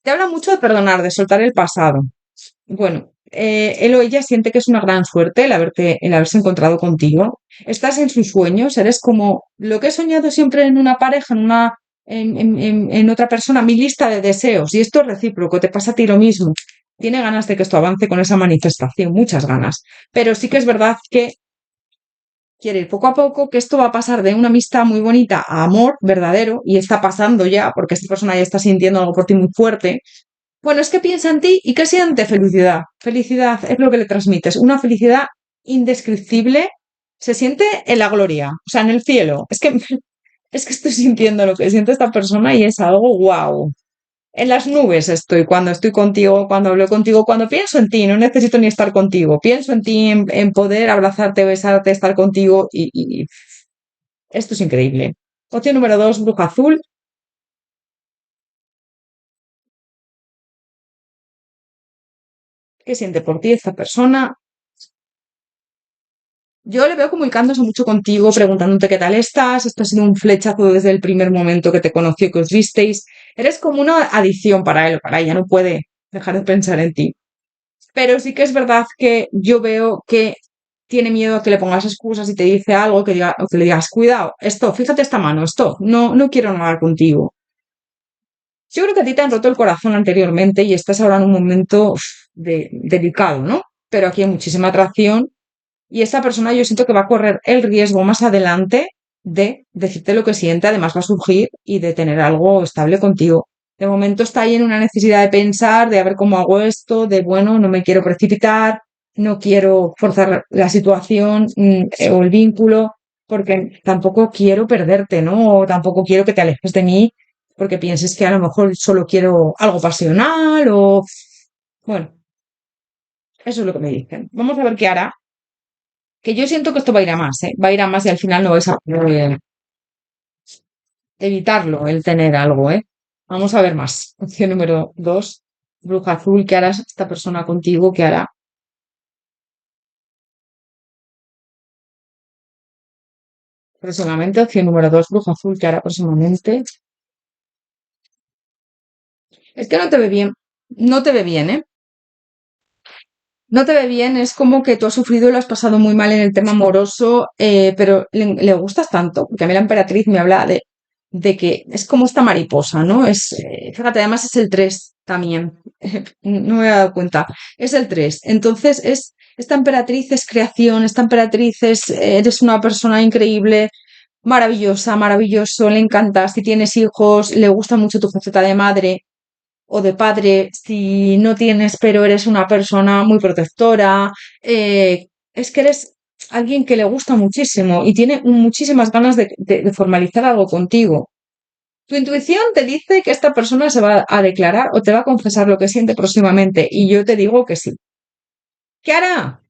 Te habla mucho de perdonar, de soltar el pasado. Bueno, él o ella siente que es una gran suerte el haberse encontrado contigo. Estás en sus sueños, eres como lo que he soñado siempre en una pareja, en otra persona, mi lista de deseos. Y esto es recíproco, te pasa a ti lo mismo. Tiene ganas de que esto avance con esa manifestación, muchas ganas. Pero sí que es verdad que quiere ir poco a poco, que esto va a pasar de una amistad muy bonita a amor verdadero, y está pasando ya, porque esta persona ya está sintiendo algo por ti muy fuerte. Bueno, es que piensa en ti y que siente felicidad. Felicidad es lo que le transmites, una felicidad indescriptible. Se siente en la gloria, o sea, en el cielo. Es que estoy sintiendo lo que siente esta persona y es algo wow. En las nubes estoy contigo, cuando hablo contigo, cuando pienso en ti, no necesito ni estar contigo. Pienso en ti, en poder abrazarte, besarte, estar contigo y esto es increíble. Opción número dos, bruja azul. ¿Qué siente por ti esta persona? Yo le veo comunicándose mucho contigo, preguntándote qué tal estás. Esto ha sido un flechazo desde el primer momento que te conoció, que os visteis. Eres como una adicción para él o para ella, no puede dejar de pensar en ti. Pero sí que es verdad que yo veo que tiene miedo a que le pongas excusas y te dice algo o que le digas, cuidado, esto, fíjate esta mano, esto, no quiero nada contigo. Yo creo que a ti te han roto el corazón anteriormente y estás ahora en un momento delicado, ¿no? Pero aquí hay muchísima atracción y esa persona yo siento que va a correr el riesgo más adelante de decirte lo que siente, además va a surgir y de tener algo estable contigo. De momento está ahí en una necesidad de pensar, de a ver cómo hago esto, de bueno, no me quiero precipitar, no quiero forzar la situación o el vínculo, porque tampoco quiero perderte, ¿no? O tampoco quiero que te alejes de mí porque pienses que a lo mejor solo quiero algo pasional o... Bueno, eso es lo que me dicen. Vamos a ver qué hará, que yo siento que esto va a ir a más, ¿eh? Va a ir a más y al final no vais a poder evitarlo, el tener algo, ¿eh? Vamos a ver más. Opción número dos, bruja azul, ¿qué hará esta persona contigo? ¿Qué hará próximamente? Opción número dos, bruja azul, ¿qué hará próximamente? Es que no te ve bien, no te ve bien, ¿eh? No te ve bien, es como que tú has sufrido y lo has pasado muy mal en el tema amoroso, pero le gustas tanto, porque a mí la emperatriz me habla de que es como esta mariposa, ¿no? Fíjate, además es el 3 también, no me había dado cuenta, es el 3. Entonces, esta emperatriz es creación, esta emperatriz eres una persona increíble, maravillosa, maravilloso, le encantas, si tienes hijos, le gusta mucho tu faceta de madre o de padre, si no tienes, pero eres una persona muy protectora, es que eres alguien que le gusta muchísimo y tiene muchísimas ganas de formalizar algo contigo. Tu intuición te dice que esta persona se va a declarar o te va a confesar lo que siente próximamente y yo te digo que sí. ¿Qué hará?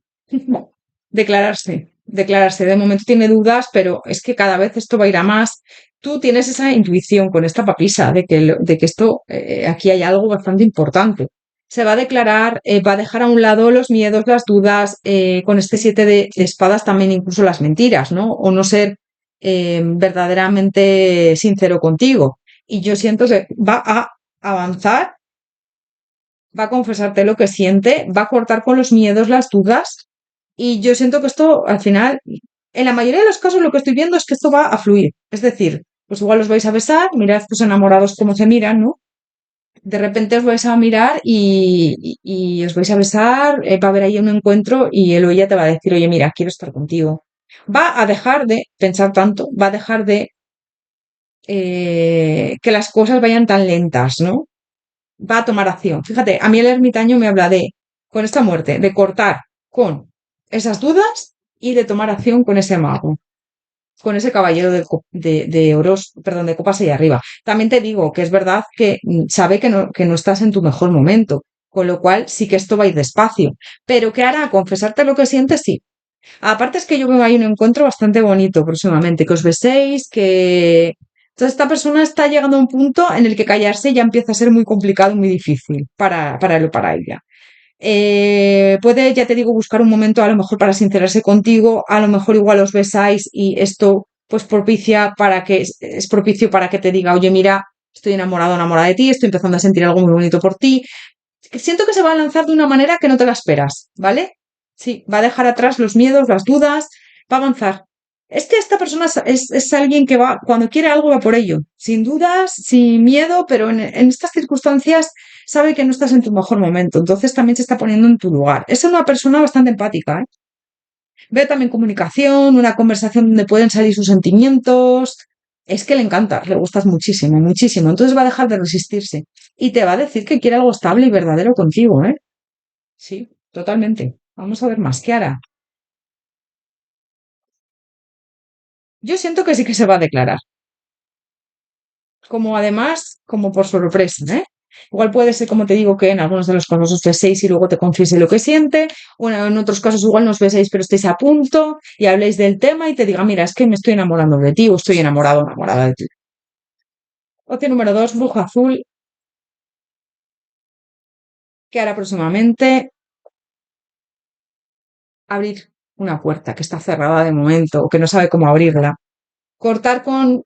Declararse, declararse. De momento tiene dudas, pero es que cada vez esto va a ir a más. Tú tienes esa intuición con esta papisa de que esto, aquí hay algo bastante importante. Se va a declarar, va a dejar a un lado los miedos, las dudas, con este 7 de espadas también incluso las mentiras, ¿no? O no ser verdaderamente sincero contigo. Y yo siento que va a avanzar, va a confesarte lo que siente, va a cortar con los miedos, las dudas, y yo siento que esto al final, en la mayoría de los casos lo que estoy viendo es que esto va a fluir. Es decir, pues igual os vais a besar, mirad pues enamorados cómo se miran, ¿no? De repente os vais a mirar y os vais a besar, va a haber ahí un encuentro y él o ella te va a decir, oye, mira, quiero estar contigo. Va a dejar de pensar tanto, va a dejar de que las cosas vayan tan lentas, ¿no? Va a tomar acción. Fíjate, a mí el ermitaño me habla con esta muerte, de cortar con esas dudas y de tomar acción con ese mago, con ese caballero de oros, perdón, de copas ahí arriba. También te digo que es verdad que sabe que no estás en tu mejor momento, con lo cual sí que esto va a ir despacio. Pero ¿qué hará? Confesarte lo que sientes, sí. Aparte es que yo veo ahí un encuentro bastante bonito próximamente, que os beséis, que... Entonces esta persona está llegando a un punto en el que callarse ya empieza a ser muy complicado y muy difícil para él o para ella. Puede, ya te digo, buscar un momento a lo mejor para sincerarse contigo, a lo mejor igual os besáis y esto pues propicia para que, es propicio para que te diga, oye, mira, estoy enamorado, enamorada de ti, estoy empezando a sentir algo muy bonito por ti. Siento que se va a lanzar de una manera que no te la esperas, ¿vale? Sí, va a dejar atrás los miedos, las dudas, va a avanzar. Es que esta persona es alguien que va, cuando quiere algo va por ello, sin dudas, sin miedo, pero en estas circunstancias sabe que no estás en tu mejor momento, entonces también se está poniendo en tu lugar. Es una persona bastante empática, ¿eh? Ve también comunicación, una conversación donde pueden salir sus sentimientos. Es que le encanta, le gustas muchísimo, muchísimo. Entonces va a dejar de resistirse y te va a decir que quiere algo estable y verdadero contigo, ¿eh? Sí, totalmente. Vamos a ver más. ¿Qué hará? Yo siento que sí que se va a declarar. Como además, como por sorpresa, ¿eh? Igual puede ser, como te digo, que en algunos de los casos os beséis y luego te confiese lo que siente, o en otros casos igual no os beséis pero estáis a punto y habléis del tema y te diga, mira, es que me estoy enamorando de ti o estoy enamorado o enamorada de ti. Opción número dos, bruja azul, que hará próximamente abrir una puerta que está cerrada de momento o que no sabe cómo abrirla. Cortar con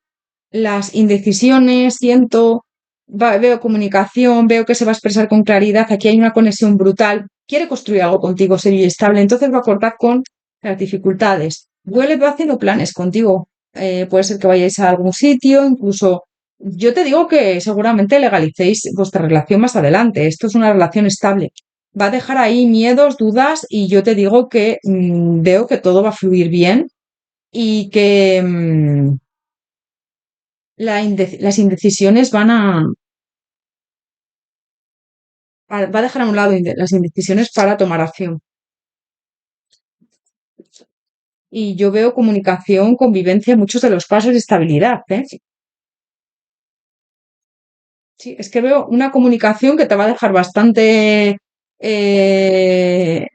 las indecisiones, siento, veo comunicación, veo que se va a expresar con claridad, aquí hay una conexión brutal, quiere construir algo contigo serio y estable, entonces va a cortar con las dificultades. Duele, va haciendo planes contigo. Puede ser que vayáis a algún sitio, incluso yo te digo que seguramente legalicéis vuestra relación más adelante. Esto es una relación estable. Va a dejar ahí miedos, dudas y yo te digo que veo que todo va a fluir bien y que las indecisiones va a dejar a un lado las indecisiones para tomar acción. Y yo veo comunicación, convivencia en muchos de los casos y estabilidad, ¿eh? Sí, es que veo una comunicación que te va a dejar bastante eh,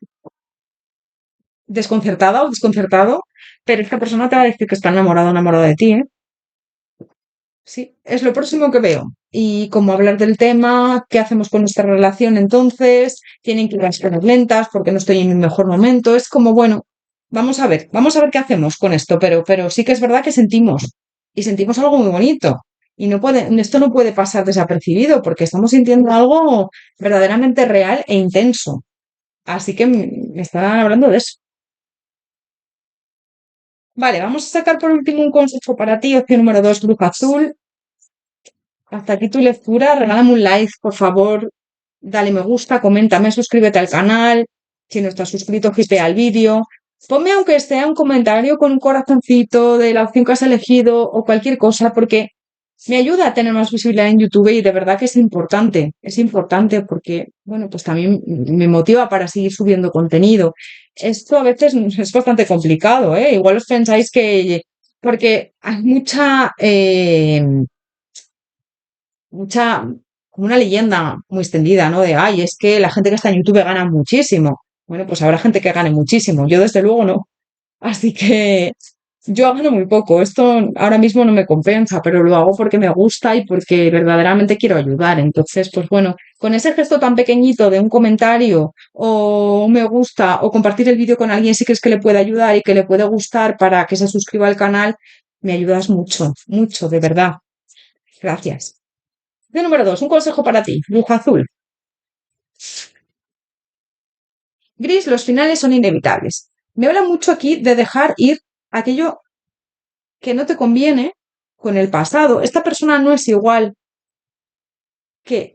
desconcertada o desconcertado, pero esta persona te va a decir que está enamorado o enamorada de ti, ¿eh? Sí, es lo próximo que veo. Y como hablar del tema, ¿qué hacemos con nuestra relación entonces? Tienen que ir las cosas lentas porque no estoy en mi mejor momento. Es como, bueno, vamos a ver qué hacemos con esto, pero sí que es verdad que sentimos y sentimos algo muy bonito. Y no puede, esto no puede pasar desapercibido porque estamos sintiendo algo verdaderamente real e intenso. Así que me están hablando de eso. Vale, vamos a sacar por último un consejo para ti, opción número dos, bruja azul. Hasta aquí tu lectura. Regálame un like, por favor. Dale me gusta, coméntame, suscríbete al canal. Si no estás suscrito, hipea al vídeo. Ponme aunque sea un comentario con un corazoncito de la opción que has elegido o cualquier cosa, porque me ayuda a tener más visibilidad en YouTube y de verdad que es importante. Es importante porque, bueno, pues también me motiva para seguir subiendo contenido. Esto a veces es bastante complicado, ¿eh? Igual os pensáis que, porque hay mucha, como una leyenda muy extendida, ¿no? De, ay, es que la gente que está en YouTube gana muchísimo. Bueno, pues habrá gente que gane muchísimo. Yo desde luego no. Así que yo gano muy poco. Esto ahora mismo no me compensa, pero lo hago porque me gusta y porque verdaderamente quiero ayudar. Entonces, pues bueno, con ese gesto tan pequeñito de un comentario o un me gusta o compartir el vídeo con alguien si crees que le puede ayudar y que le puede gustar para que se suscriba al canal, me ayudas mucho, mucho, de verdad. Gracias. De número dos, un consejo para ti, bruja azul. Gris, los finales son inevitables. Me habla mucho aquí de dejar ir aquello que no te conviene con el pasado. Esta persona no es igual que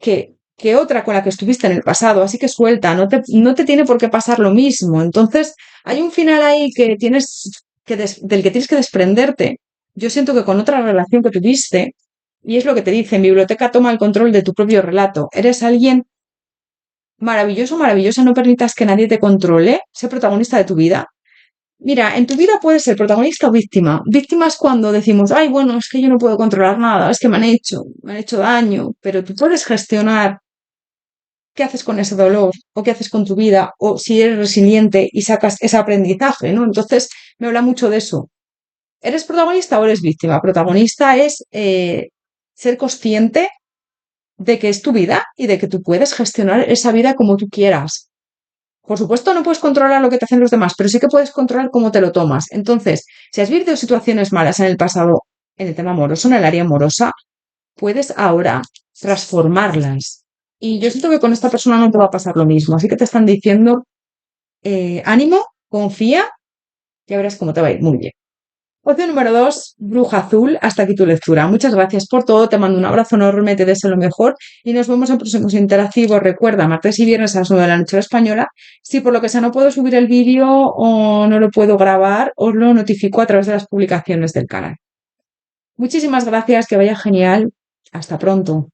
otra con la que estuviste en el pasado, así que suelta, no te tiene por qué pasar lo mismo. Entonces, hay un final ahí que tienes del que tienes que desprenderte. Yo siento que con otra relación que tuviste, y es lo que te dicen, biblioteca toma el control de tu propio relato. Eres alguien maravilloso, maravillosa, no permitas que nadie te controle, sé protagonista de tu vida. Mira, en tu vida puedes ser protagonista o víctima. Víctima es cuando decimos, ay, bueno, es que yo no puedo controlar nada, es que me han hecho daño, pero tú puedes gestionar qué haces con ese dolor o qué haces con tu vida o si eres resiliente y sacas ese aprendizaje, ¿no? Entonces me habla mucho de eso. ¿Eres protagonista o eres víctima? Protagonista es ser consciente de que es tu vida y de que tú puedes gestionar esa vida como tú quieras. Por supuesto, no puedes controlar lo que te hacen los demás, pero sí que puedes controlar cómo te lo tomas. Entonces, si has vivido situaciones malas en el pasado, en el tema amoroso, en el área amorosa, puedes ahora transformarlas. Y yo siento que con esta persona no te va a pasar lo mismo. Así que te están diciendo, ánimo, confía, ya verás cómo te va a ir muy bien. Opción número 2, Bruja Azul. Hasta aquí tu lectura. Muchas gracias por todo. Te mando un abrazo enorme, te deseo lo mejor y nos vemos en próximos interactivos. Recuerda, martes y viernes a las 9 de la noche hora española. Si por lo que sea no puedo subir el vídeo o no lo puedo grabar, os lo notifico a través de las publicaciones del canal. Muchísimas gracias, que vaya genial. Hasta pronto.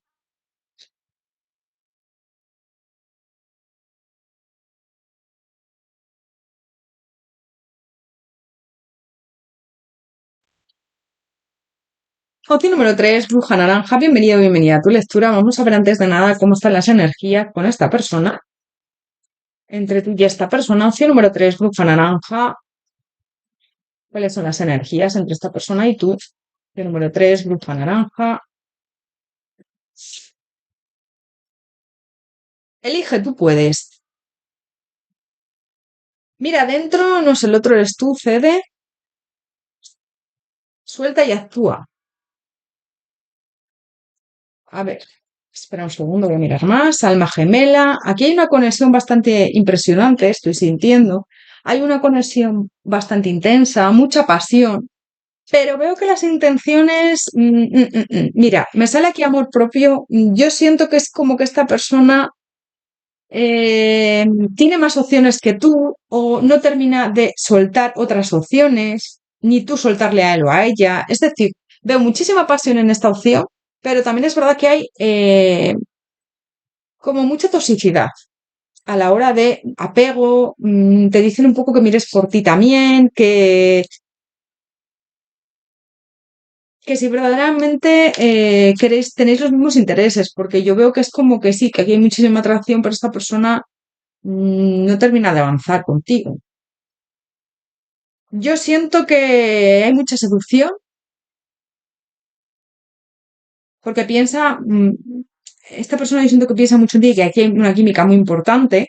Opción número 3, Bruja Naranja. Bienvenido, bienvenida a tu lectura. Vamos a ver antes de nada cómo están las energías con esta persona. Entre tú y esta persona. Opción número 3, Bruja Naranja. ¿Cuáles son las energías entre esta persona y tú? Opción número 3, Bruja Naranja. Elige, tú puedes. Mira adentro, no sé, el otro eres tú, cede, suelta y actúa. A ver, espera un segundo, voy a mirar más. Alma gemela. Aquí hay una conexión bastante impresionante, estoy sintiendo. Hay una conexión bastante intensa, mucha pasión. Pero veo que las intenciones, mira, me sale aquí amor propio. Yo siento que es como que esta persona eh, tiene más opciones que tú o no termina de soltar otras opciones, ni tú soltarle a él o a ella. Es decir, veo muchísima pasión en esta opción, pero también es verdad que hay como mucha toxicidad a la hora de apego. Te dicen un poco que mires por ti también, que si verdaderamente queréis, tenéis los mismos intereses, porque yo veo que es como que sí, que aquí hay muchísima atracción, pero esta persona no termina de avanzar contigo. Yo siento que hay mucha seducción porque piensa, esta persona yo siento que piensa mucho en ti, que aquí hay una química muy importante,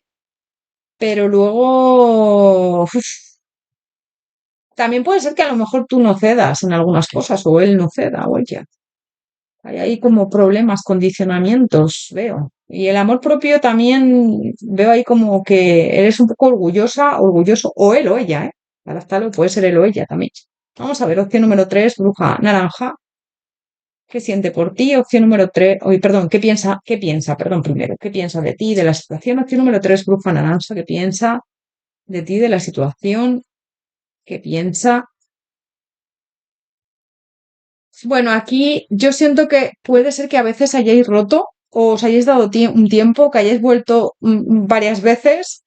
pero luego también puede ser que a lo mejor tú no cedas en algunas cosas o él no ceda o ella. Hay ahí como problemas, condicionamientos, veo. Y el amor propio también veo ahí como que eres un poco orgullosa, orgulloso, o él o ella, ¿eh? Adáptalo, puede ser él o ella también. Vamos a ver, opción número 3, bruja naranja. ¿Qué siente por ti? Opción número 3, oye, perdón, perdón, primero, ¿qué piensa de ti, de la situación? Opción número 3, bruja naranja, ¿qué piensa de ti, de la situación? ¿Qué piensa? Bueno, aquí yo siento que puede ser que a veces hayáis roto o os hayáis dado un tiempo, que hayáis vuelto varias veces,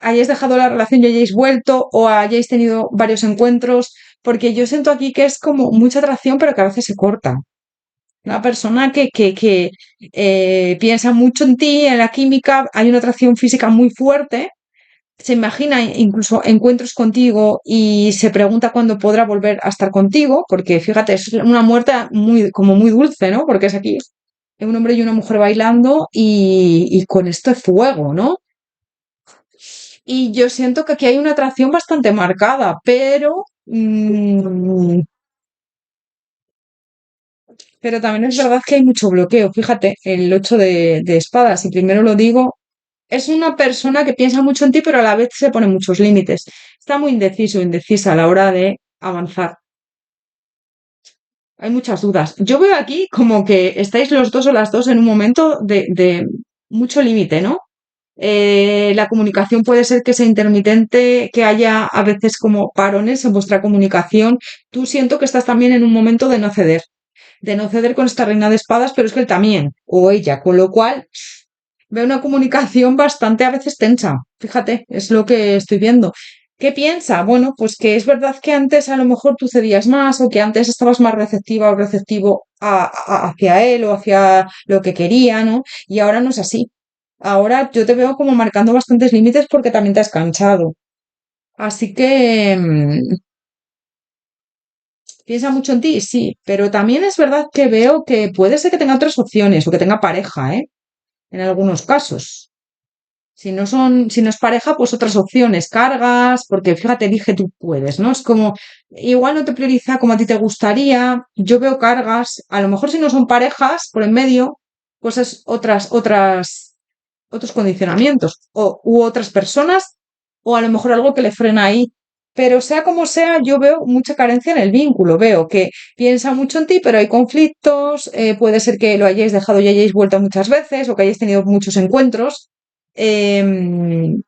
hayáis dejado la relación y hayáis vuelto o hayáis tenido varios encuentros, porque yo siento aquí que es como mucha atracción, pero que a veces se corta. Una persona que piensa mucho en ti, en la química, hay una atracción física muy fuerte, se imagina incluso encuentros contigo y se pregunta cuándo podrá volver a estar contigo, porque fíjate, es una muerte muy, como muy dulce, ¿no? Porque es aquí un hombre y una mujer bailando y con esto es fuego, ¿no? Y yo siento que aquí hay una atracción bastante marcada, pero también es verdad que hay mucho bloqueo. Fíjate, el 8 de espadas, y primero lo digo, es una persona que piensa mucho en ti, pero a la vez se pone muchos límites. Está muy indeciso, indecisa a la hora de avanzar. Hay muchas dudas. Yo veo aquí como que estáis los dos o las dos en un momento de mucho límite, ¿no? La comunicación puede ser que sea intermitente, que haya a veces como parones en vuestra comunicación. Tú siento que estás también en un momento de no ceder con esta reina de espadas, pero es que él también, o ella, con lo cual veo una comunicación bastante a veces tensa. Fíjate, es lo que estoy viendo. ¿Qué piensa? Bueno, pues que es verdad que antes a lo mejor tú cedías más o que antes estabas más receptiva o receptivo hacia él o hacia lo que quería, ¿no? Y ahora no es así. Ahora yo te veo como marcando bastantes límites porque también te has cansado. Así que piensa mucho en ti, sí, pero también es verdad que veo que puede ser que tenga otras opciones o que tenga pareja, ¿eh? En algunos casos. Si no es pareja, pues otras opciones, cargas, porque fíjate, dije tú puedes, ¿no? Es como, igual no te prioriza como a ti te gustaría, yo veo cargas, a lo mejor si no son parejas, por en medio, pues es otros condicionamientos, u otras personas, o a lo mejor algo que le frena ahí. Pero sea como sea, yo veo mucha carencia en el vínculo, veo que piensa mucho en ti, pero hay conflictos, puede ser que lo hayáis dejado y hayáis vuelto muchas veces, o que hayáis tenido muchos encuentros. em,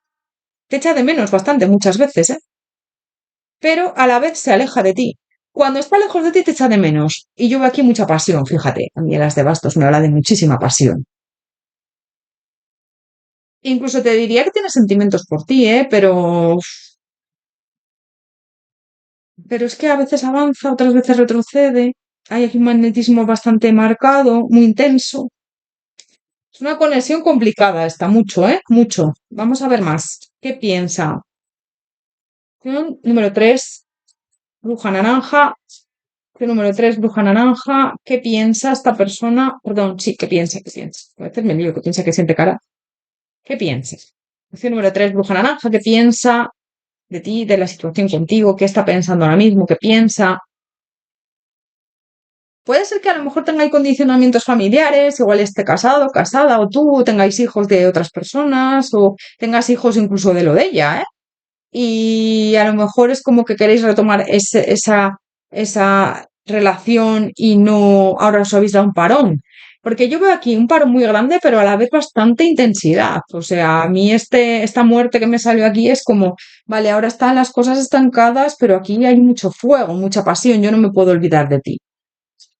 Te echa de menos bastante muchas veces, ¿eh? Pero a la vez se aleja de ti. Cuando está lejos de ti te echa de menos. Y yo veo aquí mucha pasión, fíjate. A mí en las de Bastos me habla de muchísima pasión. Incluso te diría que tiene sentimientos por ti, ¿eh? Pero es que a veces avanza, otras veces retrocede. Hay aquí un magnetismo bastante marcado, muy intenso. Es una conexión complicada esta, mucho, ¿eh? Mucho. Vamos a ver más. ¿Qué piensa? Número 3, bruja naranja. Número 3, bruja naranja. ¿Qué piensa esta persona? Perdón, sí, ¿qué piensa? ¿Qué piensa? A veces me lío, ¿qué piensa? ¿Qué siente cara? ¿Qué piensas? Opción número 3, bruja naranja. ¿Qué piensa de ti, de la situación contigo? ¿Qué está pensando ahora mismo? ¿Qué piensa? Puede ser que a lo mejor tengáis condicionamientos familiares, igual esté casado, casada, o tú tengáis hijos de otras personas, o tengas hijos incluso de lo de ella, ¿eh? Y a lo mejor es como que queréis retomar esa relación y no, ahora os habéis dado un parón. Porque yo veo aquí un parón muy grande, pero a la vez bastante intensidad. O sea, a mí esta muerte que me salió aquí es como, vale, ahora están las cosas estancadas, pero aquí hay mucho fuego, mucha pasión, yo no me puedo olvidar de ti.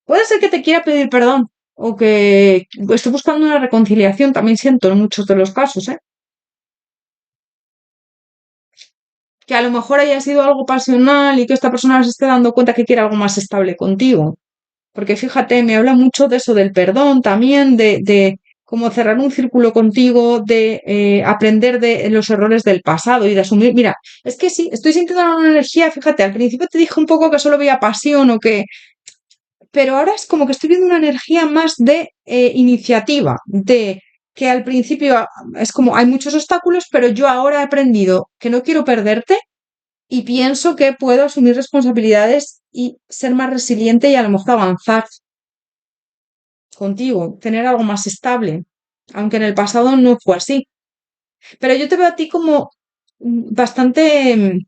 Puede ser que te quiera pedir perdón o que estoy buscando una reconciliación, también siento en muchos de los casos, ¿eh? Que a lo mejor haya sido algo pasional y que esta persona se esté dando cuenta que quiere algo más estable contigo. Porque fíjate, me habla mucho de eso del perdón también, de cómo cerrar un círculo contigo, de aprender de los errores del pasado y de asumir. Mira, es que sí, estoy sintiendo una energía, fíjate, al principio te dije un poco que solo veía pasión o que, pero ahora es como que estoy viendo una energía más de iniciativa, de que al principio es como hay muchos obstáculos, pero yo ahora he aprendido que no quiero perderte y pienso que puedo asumir responsabilidades y ser más resiliente y a lo mejor avanzar contigo, tener algo más estable, aunque en el pasado no fue así. Pero yo te veo a ti como bastante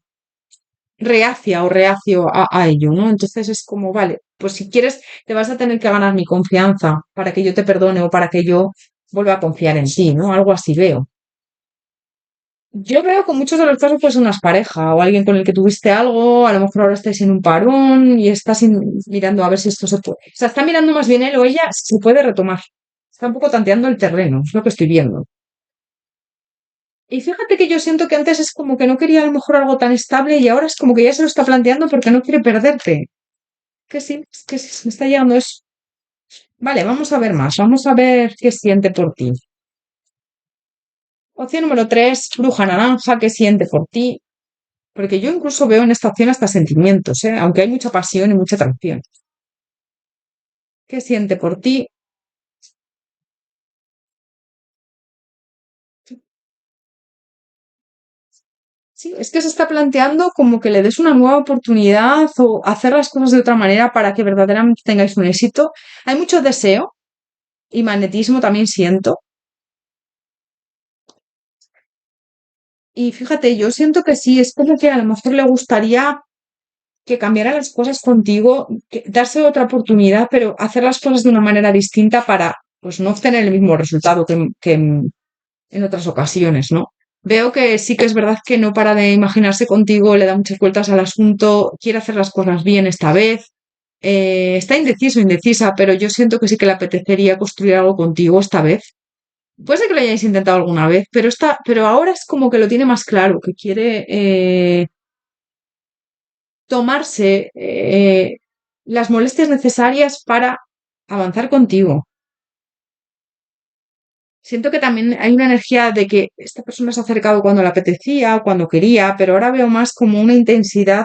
reacia o reacio a ello, ¿no? Entonces es como, vale, pues si quieres, te vas a tener que ganar mi confianza para que yo te perdone o para que yo vuelva a confiar en ti, ¿no? Algo así veo. Yo veo que muchos de los casos pues unas pareja o alguien con el que tuviste algo, a lo mejor ahora estáis en un parón y estás mirando a ver si esto se puede. O sea, está mirando más bien él o ella si se puede retomar. Está un poco tanteando el terreno, es lo que estoy viendo. Y fíjate que yo siento que antes es como que no quería a lo mejor algo tan estable y ahora es como que ya se lo está planteando porque no quiere perderte. Que sí, es que sí, me está llegando eso. Vale, vamos a ver más, vamos a ver qué siente por ti. Opción número 3, bruja naranja, ¿qué siente por ti? Porque yo incluso veo en esta acción hasta sentimientos, ¿eh? Aunque hay mucha pasión y mucha atracción. ¿Qué siente por ti? Sí, es que se está planteando como que le des una nueva oportunidad o hacer las cosas de otra manera para que verdaderamente tengáis un éxito. Hay mucho deseo y magnetismo también siento. Y fíjate, yo siento que sí, es como que a lo mejor le gustaría que cambiara las cosas contigo, darse otra oportunidad, pero hacer las cosas de una manera distinta para, pues, no obtener el mismo resultado que en otras ocasiones, ¿no? Veo que sí que es verdad que no para de imaginarse contigo, le da muchas vueltas al asunto, quiere hacer las cosas bien esta vez, está indeciso, indecisa, pero yo siento que sí que le apetecería construir algo contigo esta vez. Puede ser que lo hayáis intentado alguna vez, pero ahora es como que lo tiene más claro, que quiere tomarse las molestias necesarias para avanzar contigo. Siento que también hay una energía de que esta persona se ha acercado cuando le apetecía o cuando quería, pero ahora veo más como una intensidad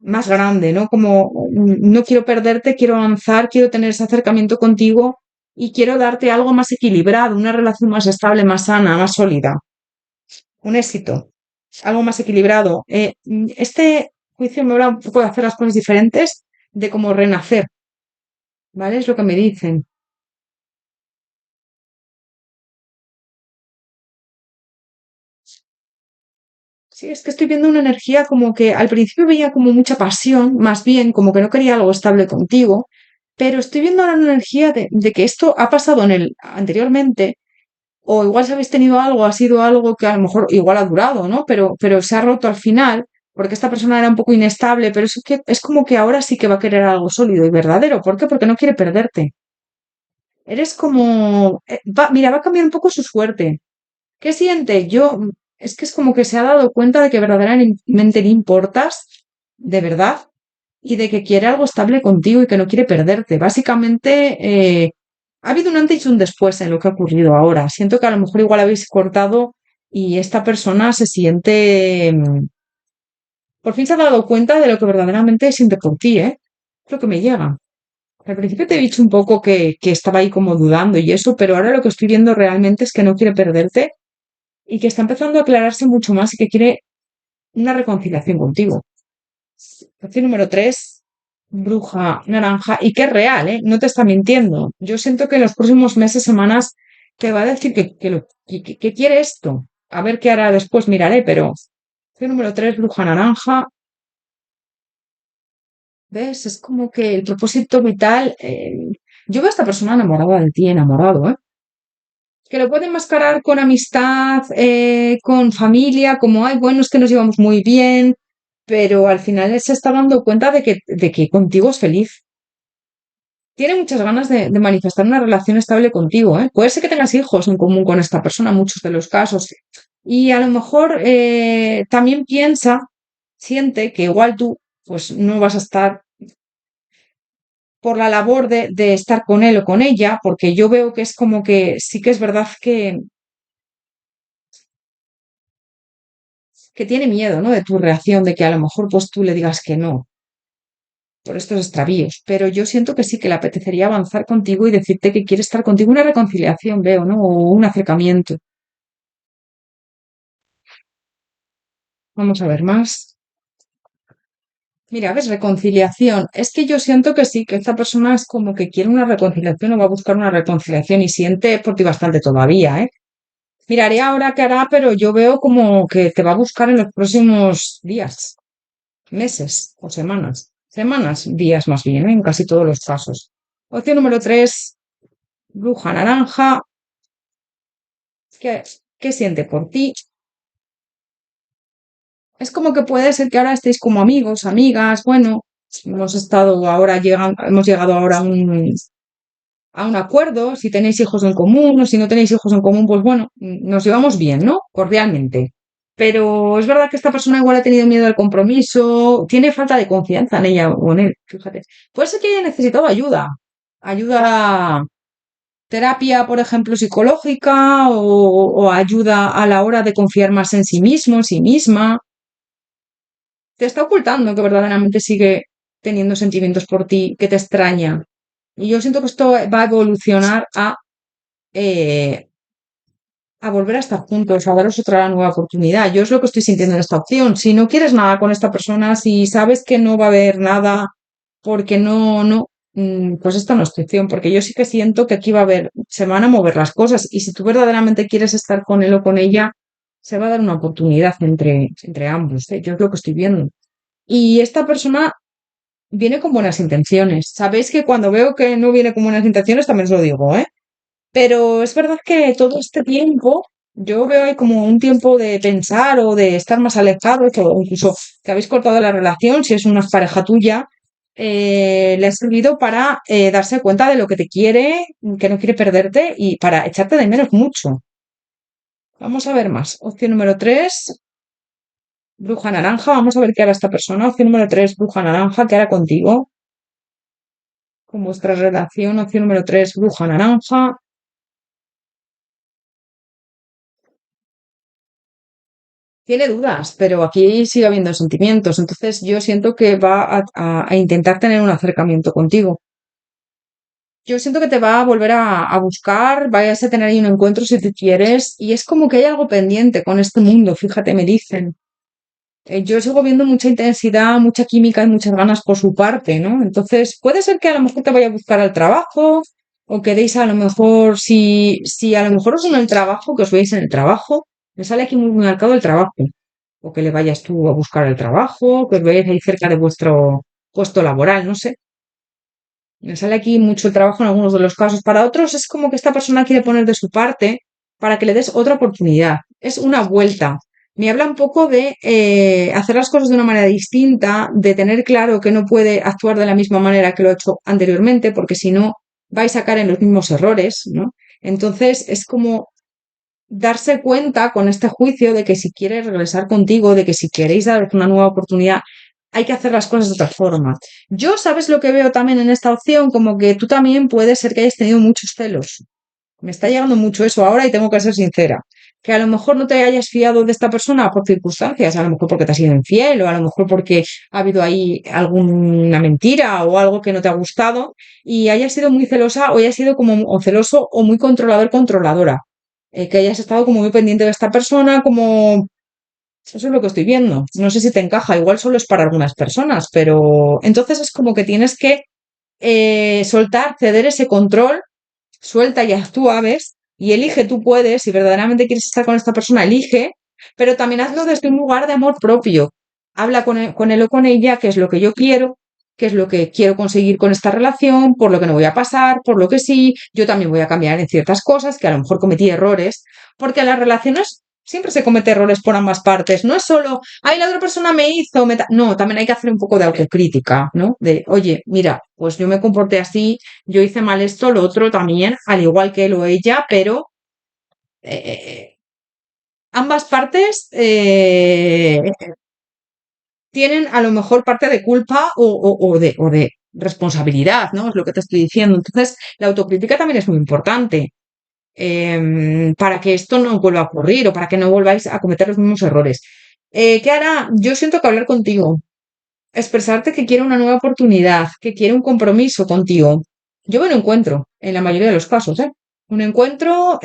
más grande, ¿no? Como no quiero perderte, quiero avanzar, quiero tener ese acercamiento contigo y quiero darte algo más equilibrado, una relación más estable, más sana, más sólida, un éxito, algo más equilibrado. Este juicio me habla un poco de hacer las cosas diferentes, de cómo renacer, ¿vale? Es lo que me dicen. Sí, es que estoy viendo una energía como que al principio veía como mucha pasión, más bien como que no quería algo estable contigo, pero estoy viendo ahora una energía de que esto ha pasado en el anteriormente, o igual si habéis tenido algo, ha sido algo que a lo mejor igual ha durado, ¿no? Pero se ha roto al final, porque esta persona era un poco inestable, pero es que es como que ahora sí que va a querer algo sólido y verdadero. ¿Por qué? Porque no quiere perderte. Eres como, mira, va a cambiar un poco su suerte. ¿Qué siente? Es que es como que se ha dado cuenta de que verdaderamente le importas, de verdad, y de que quiere algo estable contigo y que no quiere perderte. Básicamente, ha habido un antes y un después en lo que ha ocurrido ahora. Siento que a lo mejor igual habéis cortado y esta persona se siente, por fin se ha dado cuenta de lo que verdaderamente siente por ti, ¿eh? Es lo que me llega. Al principio te he dicho un poco que estaba ahí como dudando y eso, pero ahora lo que estoy viendo realmente es que no quiere perderte y que está empezando a aclararse mucho más y que quiere una reconciliación contigo. Opción número 3, bruja naranja, y que es real, ¿eh? No te está mintiendo. Yo siento que en los próximos meses, semanas, te va a decir que quiere esto. A ver qué hará después, miraré, pero opción número 3, bruja naranja, ¿ves? Es como que el propósito vital, yo veo a esta persona enamorada de ti, enamorado, ¿eh? Que lo puede enmascarar con amistad, con familia, como, ay, bueno, es que nos llevamos muy bien, pero al final él se está dando cuenta de que contigo es feliz. Tiene muchas ganas de manifestar una relación estable contigo, ¿eh? Puede ser que tengas hijos en común con esta persona, en muchos de los casos. Y a lo mejor también piensa, siente que igual tú, pues no vas a estar por la labor de estar con él o con ella, porque yo veo que es como que sí que es verdad que tiene miedo, ¿no? De tu reacción, de que a lo mejor pues tú le digas que no por estos extravíos, pero yo siento que sí que le apetecería avanzar contigo y decirte que quiere estar contigo, una reconciliación, veo, ¿no? O un acercamiento. Vamos a ver más. Mira, ves, reconciliación. Es que yo siento que sí, que esta persona es como que quiere una reconciliación o va a buscar una reconciliación y siente por ti bastante todavía, ¿eh? Miraré ahora qué hará, pero yo veo como que te va a buscar en los próximos días, meses o semanas. Semanas, días más bien, ¿eh? En casi todos los casos. Opción número 3, bruja naranja. ¿Qué, qué siente por ti? Es como que puede ser que ahora estéis como amigos, amigas. Bueno, hemos llegado ahora a un acuerdo. Si tenéis hijos en común o si no tenéis hijos en común, pues bueno, nos llevamos bien, ¿no? Cordialmente. Pero es verdad que esta persona igual ha tenido miedo al compromiso, tiene falta de confianza en ella o en él, fíjate. Puede ser que haya necesitado ayuda. Ayuda, terapia, por ejemplo, psicológica o ayuda a la hora de confiar más en sí mismo, en sí misma. Te está ocultando que verdaderamente sigue teniendo sentimientos por ti, que te extraña. Y yo siento que esto va a evolucionar eh, a volver a estar juntos, a daros otra nueva oportunidad. Yo es lo que estoy sintiendo en esta opción. Si no quieres nada con esta persona, si sabes que no va a haber nada porque pues esta no es tu opción, porque yo sí que siento que aquí va a haber, se van a mover las cosas y si tú verdaderamente quieres estar con él o con ella, se va a dar una oportunidad entre ambos, ¿eh? Yo es lo que estoy viendo. Y esta persona viene con buenas intenciones. Sabéis que cuando veo que no viene con buenas intenciones también os lo digo, ¿eh? Pero es verdad que todo este tiempo, yo veo ahí como un tiempo de pensar o de estar más alejados, o incluso que habéis cortado la relación, si es una pareja tuya, le ha servido para darse cuenta de lo que te quiere, que no quiere perderte y para echarte de menos mucho. Vamos a ver más. Opción número 3, bruja naranja. Vamos a ver qué hará esta persona. Opción número 3, bruja naranja, ¿qué hará contigo? con vuestra relación, opción número 3, bruja naranja. Tiene dudas, pero aquí sigue habiendo sentimientos. Entonces yo siento que va a intentar tener un acercamiento contigo. Yo siento que te va a volver a buscar, vayas a tener ahí un encuentro si tú quieres, y es como que hay algo pendiente con este mundo, fíjate, me dicen. Yo sigo viendo mucha intensidad, mucha química y muchas ganas por su parte, ¿no? Entonces, puede ser que a lo mejor te vaya a buscar al trabajo, o queréis a lo mejor, si a lo mejor os en el trabajo, que os veis en el trabajo, me sale aquí muy marcado el trabajo, o que le vayas tú a buscar el trabajo, que os veáis ahí cerca de vuestro puesto laboral, no sé. Me sale aquí mucho el trabajo en algunos de los casos. Para otros es como que esta persona quiere poner de su parte para que le des otra oportunidad. Es una vuelta. Me habla un poco de hacer las cosas de una manera distinta, de tener claro que no puede actuar de la misma manera que lo ha hecho anteriormente, porque si no, vais a caer en los mismos errores, ¿no? Entonces es como darse cuenta con este juicio de que si quiere regresar contigo, de que si queréis dar una nueva oportunidad, hay que hacer las cosas de otra forma. Yo, ¿sabes lo que veo también en esta opción? Como que tú también puede ser que hayas tenido muchos celos. Me está llegando mucho eso ahora y tengo que ser sincera. Que a lo mejor no te hayas fiado de esta persona por circunstancias, a lo mejor porque te has sido infiel o a lo mejor porque ha habido ahí alguna mentira o algo que no te ha gustado y hayas sido muy celosa o hayas sido como o celoso o muy controlador, controladora. Que hayas estado como muy pendiente de esta persona, como eso es lo que estoy viendo. No sé si te encaja, igual solo es para algunas personas, pero entonces es como que tienes que soltar, ceder ese control, suelta y actúa, ¿ves? Y elige, tú puedes, si verdaderamente quieres estar con esta persona, elige, pero también hazlo desde un lugar de amor propio. Habla con él o con ella, qué es lo que yo quiero, qué es lo que quiero conseguir con esta relación, por lo que no voy a pasar, por lo que sí, yo también voy a cambiar en ciertas cosas, que a lo mejor cometí errores, porque en las relaciones siempre se comete errores por ambas partes. No es solo, ay, la otra persona me hizo, no, también hay que hacer un poco de autocrítica, ¿no? De, oye, mira, pues yo me comporté así, yo hice mal esto, lo otro también, al igual que él o ella, pero eh, ambas partes tienen a lo mejor parte de culpa o de responsabilidad, ¿no? Es lo que te estoy diciendo. Entonces, la autocrítica también es muy importante para que esto no vuelva a ocurrir o para que no volváis a cometer los mismos errores. ¿Qué hará? Yo siento que hablar contigo, expresarte que quiere una nueva oportunidad, que quiere un compromiso contigo. Yo me lo encuentro, en la mayoría de los casos, ¿eh? Un encuentro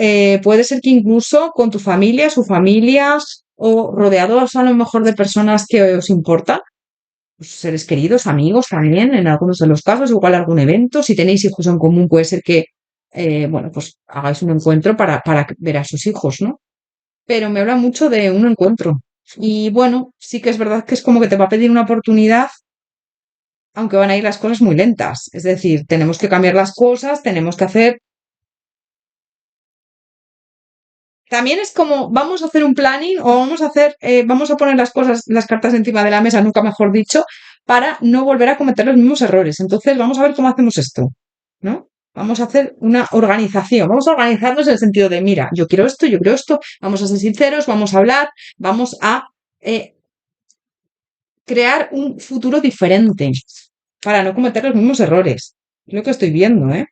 puede ser que incluso con tu familia, su familia, o rodeados a lo mejor de personas que os importan, pues, seres queridos, amigos también, en algunos de los casos, igual algún evento. Si tenéis hijos en común, puede ser que, bueno, pues hagáis un encuentro para ver a sus hijos, ¿no? Pero me habla mucho de un encuentro. Y bueno, sí que es verdad que es como que te va a pedir una oportunidad aunque van a ir las cosas muy lentas. Es decir, tenemos que cambiar las cosas, tenemos que hacer... También es como, vamos a hacer un planning o vamos a hacer, vamos a poner las cosas, las cartas encima de la mesa, nunca mejor dicho, para no volver a cometer los mismos errores. Entonces, vamos a ver cómo hacemos esto, ¿no? Vamos a hacer una organización, vamos a organizarnos en el sentido de, mira, yo quiero esto, vamos a ser sinceros, vamos a hablar, vamos a eh, crear un futuro diferente para no cometer los mismos errores. Es lo que estoy viendo, ¿eh?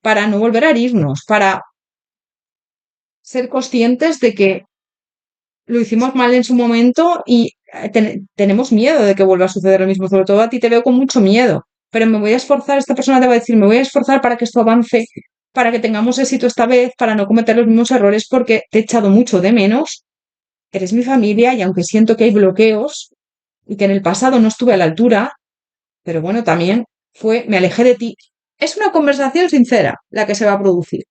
Para no volver a herirnos, para ser conscientes de que lo hicimos mal en su momento y tenemos miedo de que vuelva a suceder lo mismo. Sobre todo a ti te veo con mucho miedo, pero me voy a esforzar, esta persona te va a decir, me voy a esforzar para que esto avance, para que tengamos éxito esta vez, para no cometer los mismos errores porque te he echado mucho de menos, eres mi familia y aunque siento que hay bloqueos y que en el pasado no estuve a la altura, pero bueno, también me alejé de ti. Es una conversación sincera la que se va a producir.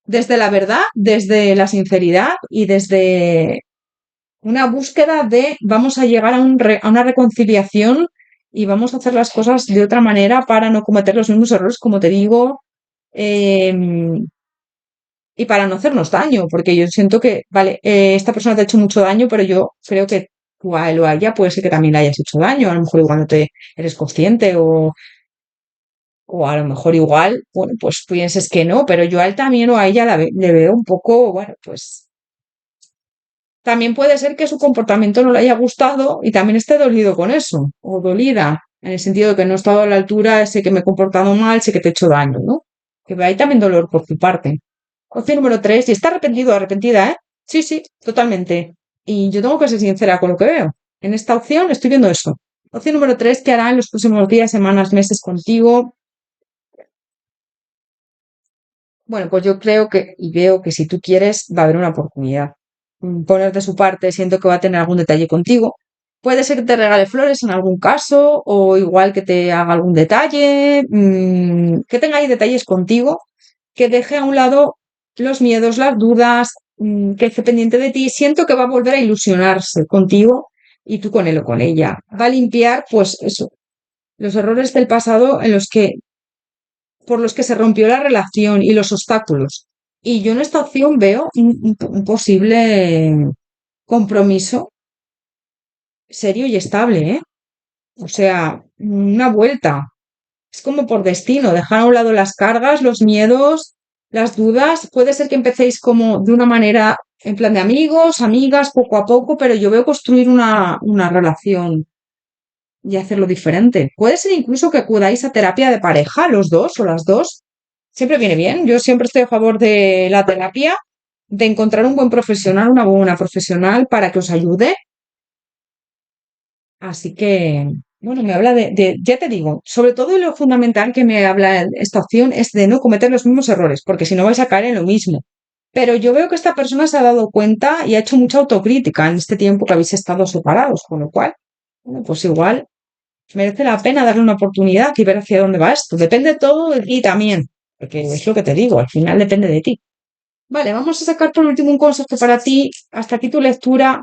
Desde la verdad, desde la sinceridad y desde una búsqueda de vamos a llegar a una reconciliación y vamos a hacer las cosas de otra manera para no cometer los mismos errores, como te digo, y para no hacernos daño, porque yo siento que, vale, esta persona te ha hecho mucho daño, pero yo creo que tú a él o a ella puede ser que también le hayas hecho daño, a lo mejor igual no te eres consciente o a lo mejor igual, bueno, pues pienses que no, pero yo a él también o a ella le veo un poco, bueno, pues también puede ser que su comportamiento no le haya gustado y también esté dolido con eso, o dolida. en el sentido de que no he estado a la altura, sé que me he comportado mal, sé que te he hecho daño, ¿no? Que hay también dolor por tu parte. Opción número 3, y está arrepentido o arrepentida, ¿eh? Sí, sí, totalmente. Y yo tengo que ser sincera con lo que veo. En esta opción estoy viendo eso. Opción número 3, ¿qué hará en los próximos días, semanas, meses contigo? Bueno, pues yo creo que y veo que si tú quieres, va a haber una oportunidad. Poner de su parte, siento que va a tener algún detalle contigo. Puede ser que te regale flores en algún caso, o igual que te haga algún detalle, que tenga ahí detalles contigo, que deje a un lado los miedos, las dudas, que esté pendiente de ti. Siento que va a volver a ilusionarse contigo y tú con él o con ella. Va a limpiar, pues eso, los errores del pasado en los que por los que se rompió la relación y los obstáculos. Y yo en esta opción veo un posible compromiso serio y estable, ¿eh? O sea, una vuelta. Es como por destino, dejar a un lado las cargas, los miedos, las dudas. Puede ser que empecéis como de una manera en plan de amigos, amigas, poco a poco, pero yo veo construir una relación y hacerlo diferente. Puede ser incluso que acudáis a terapia de pareja, los dos o las dos. Siempre viene bien. Yo siempre estoy a favor de la terapia, de encontrar un buen profesional, una buena profesional para que os ayude. Así que, bueno, me habla ya te digo, sobre todo lo fundamental que me habla esta opción es de no cometer los mismos errores, porque si no vais a caer en lo mismo. Pero yo veo que esta persona se ha dado cuenta y ha hecho mucha autocrítica en este tiempo que habéis estado separados, con lo cual, bueno, pues igual merece la pena darle una oportunidad y ver hacia dónde va esto. Depende todo de ti también, porque es lo que te digo, al final depende de ti. Vale, vamos a sacar por último un consejo para ti. Hasta aquí tu lectura.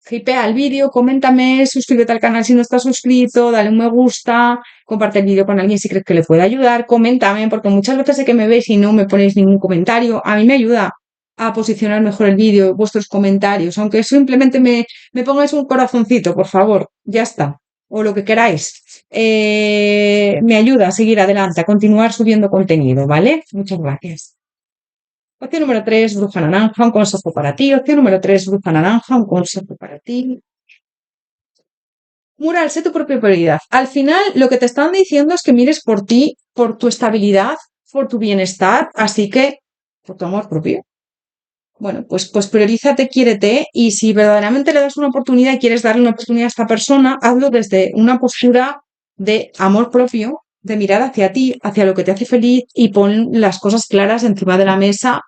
Hypea el vídeo, coméntame, suscríbete al canal si no estás suscrito, dale un me gusta, comparte el vídeo con alguien si crees que le puede ayudar, coméntame, porque muchas veces sé que me veis y no me ponéis ningún comentario. A mí me ayuda a posicionar mejor el vídeo, vuestros comentarios, aunque simplemente me pongáis un corazoncito, por favor, ya está, o lo que queráis. Me ayuda a seguir adelante, a continuar subiendo contenido, ¿vale? Muchas gracias. Opción número 3, bruja naranja, un consejo para ti. Opción número 3, bruja naranja, un consejo para ti. Mural, sé tu propia prioridad. Al final, lo que te están diciendo es que mires por ti, por tu estabilidad, por tu bienestar, así que por tu amor propio. Bueno, pues priorízate, quiérete y si verdaderamente le das una oportunidad y quieres darle una oportunidad a esta persona, hazlo desde una postura de amor propio, de mirar hacia ti, hacia lo que te hace feliz y pon las cosas claras encima de la mesa,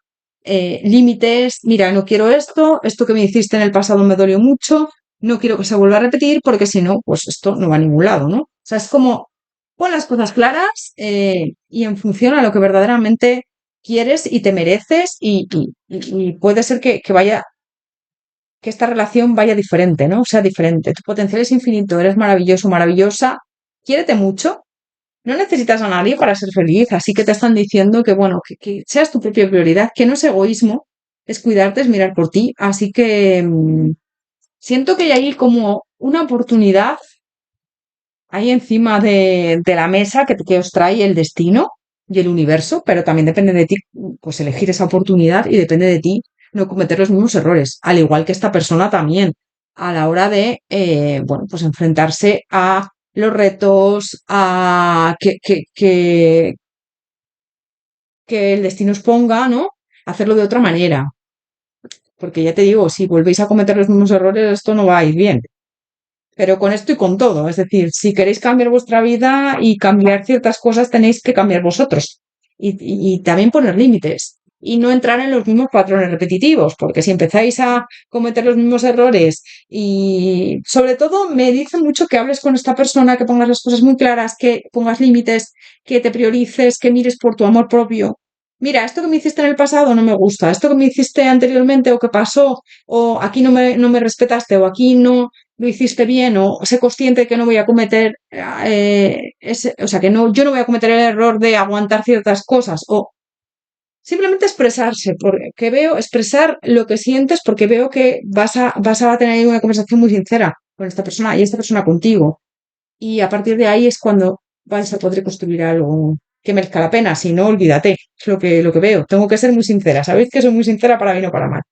límites, mira, no quiero esto que me hiciste en el pasado me dolió mucho, no quiero que se vuelva a repetir porque si no, pues esto no va a ningún lado, ¿no? O sea, es como pon las cosas claras y en función a lo que verdaderamente quieres y te mereces y puede ser que vaya, que esta relación vaya diferente, ¿no? Sea diferente. Tu potencial es infinito, eres maravilloso, maravillosa, quiérete mucho, no necesitas a nadie para ser feliz, así que te están diciendo que, bueno, que seas tu propia prioridad, que no es egoísmo, es cuidarte, es mirar por ti, así que siento que hay ahí como una oportunidad ahí encima de la mesa que os trae el destino y el universo, pero también depende de ti, pues elegir esa oportunidad y depende de ti no cometer los mismos errores, al igual que esta persona también, a la hora de, bueno, pues enfrentarse a los retos, a que el destino os ponga, ¿no? Hacerlo de otra manera, porque ya te digo, si volvéis a cometer los mismos errores, esto no va a ir bien. Pero con esto y con todo. Es decir, si queréis cambiar vuestra vida y cambiar ciertas cosas, tenéis que cambiar vosotros. Y también poner límites. Y no entrar en los mismos patrones repetitivos, porque si empezáis a cometer los mismos errores y sobre todo me dice mucho que hables con esta persona, que pongas las cosas muy claras, que pongas límites, que te priorices, que mires por tu amor propio. Mira, esto que me hiciste en el pasado no me gusta, esto que me hiciste anteriormente o que pasó, o aquí no me respetaste, o aquí no, lo hiciste bien o sé consciente que no voy a cometer o sea que no yo no voy a cometer el error de aguantar ciertas cosas o simplemente expresarse porque veo expresar lo que sientes porque veo que vas a tener una conversación muy sincera con esta persona y esta persona contigo y a partir de ahí es cuando vais a poder construir algo que merezca la pena, si no olvídate, es lo que veo, tengo que ser muy sincera, sabéis que soy muy sincera para bien o para mal.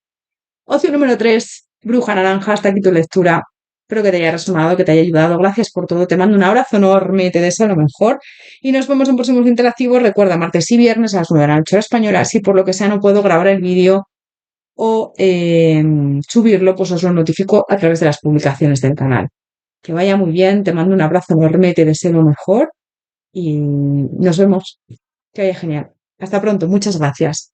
Opción número 3, bruja naranja, hasta aquí tu lectura. Espero que te haya resonado, que te haya ayudado. Gracias por todo. Te mando un abrazo enorme, te deseo lo mejor. Y nos vemos en próximos interactivos. Recuerda, martes y viernes a las 9 de la noche hora española. Si por lo que sea no puedo grabar el vídeo o subirlo, pues os lo notifico a través de las publicaciones del canal. Que vaya muy bien, te mando un abrazo enorme, te deseo lo mejor y nos vemos. Que vaya genial. Hasta pronto, muchas gracias.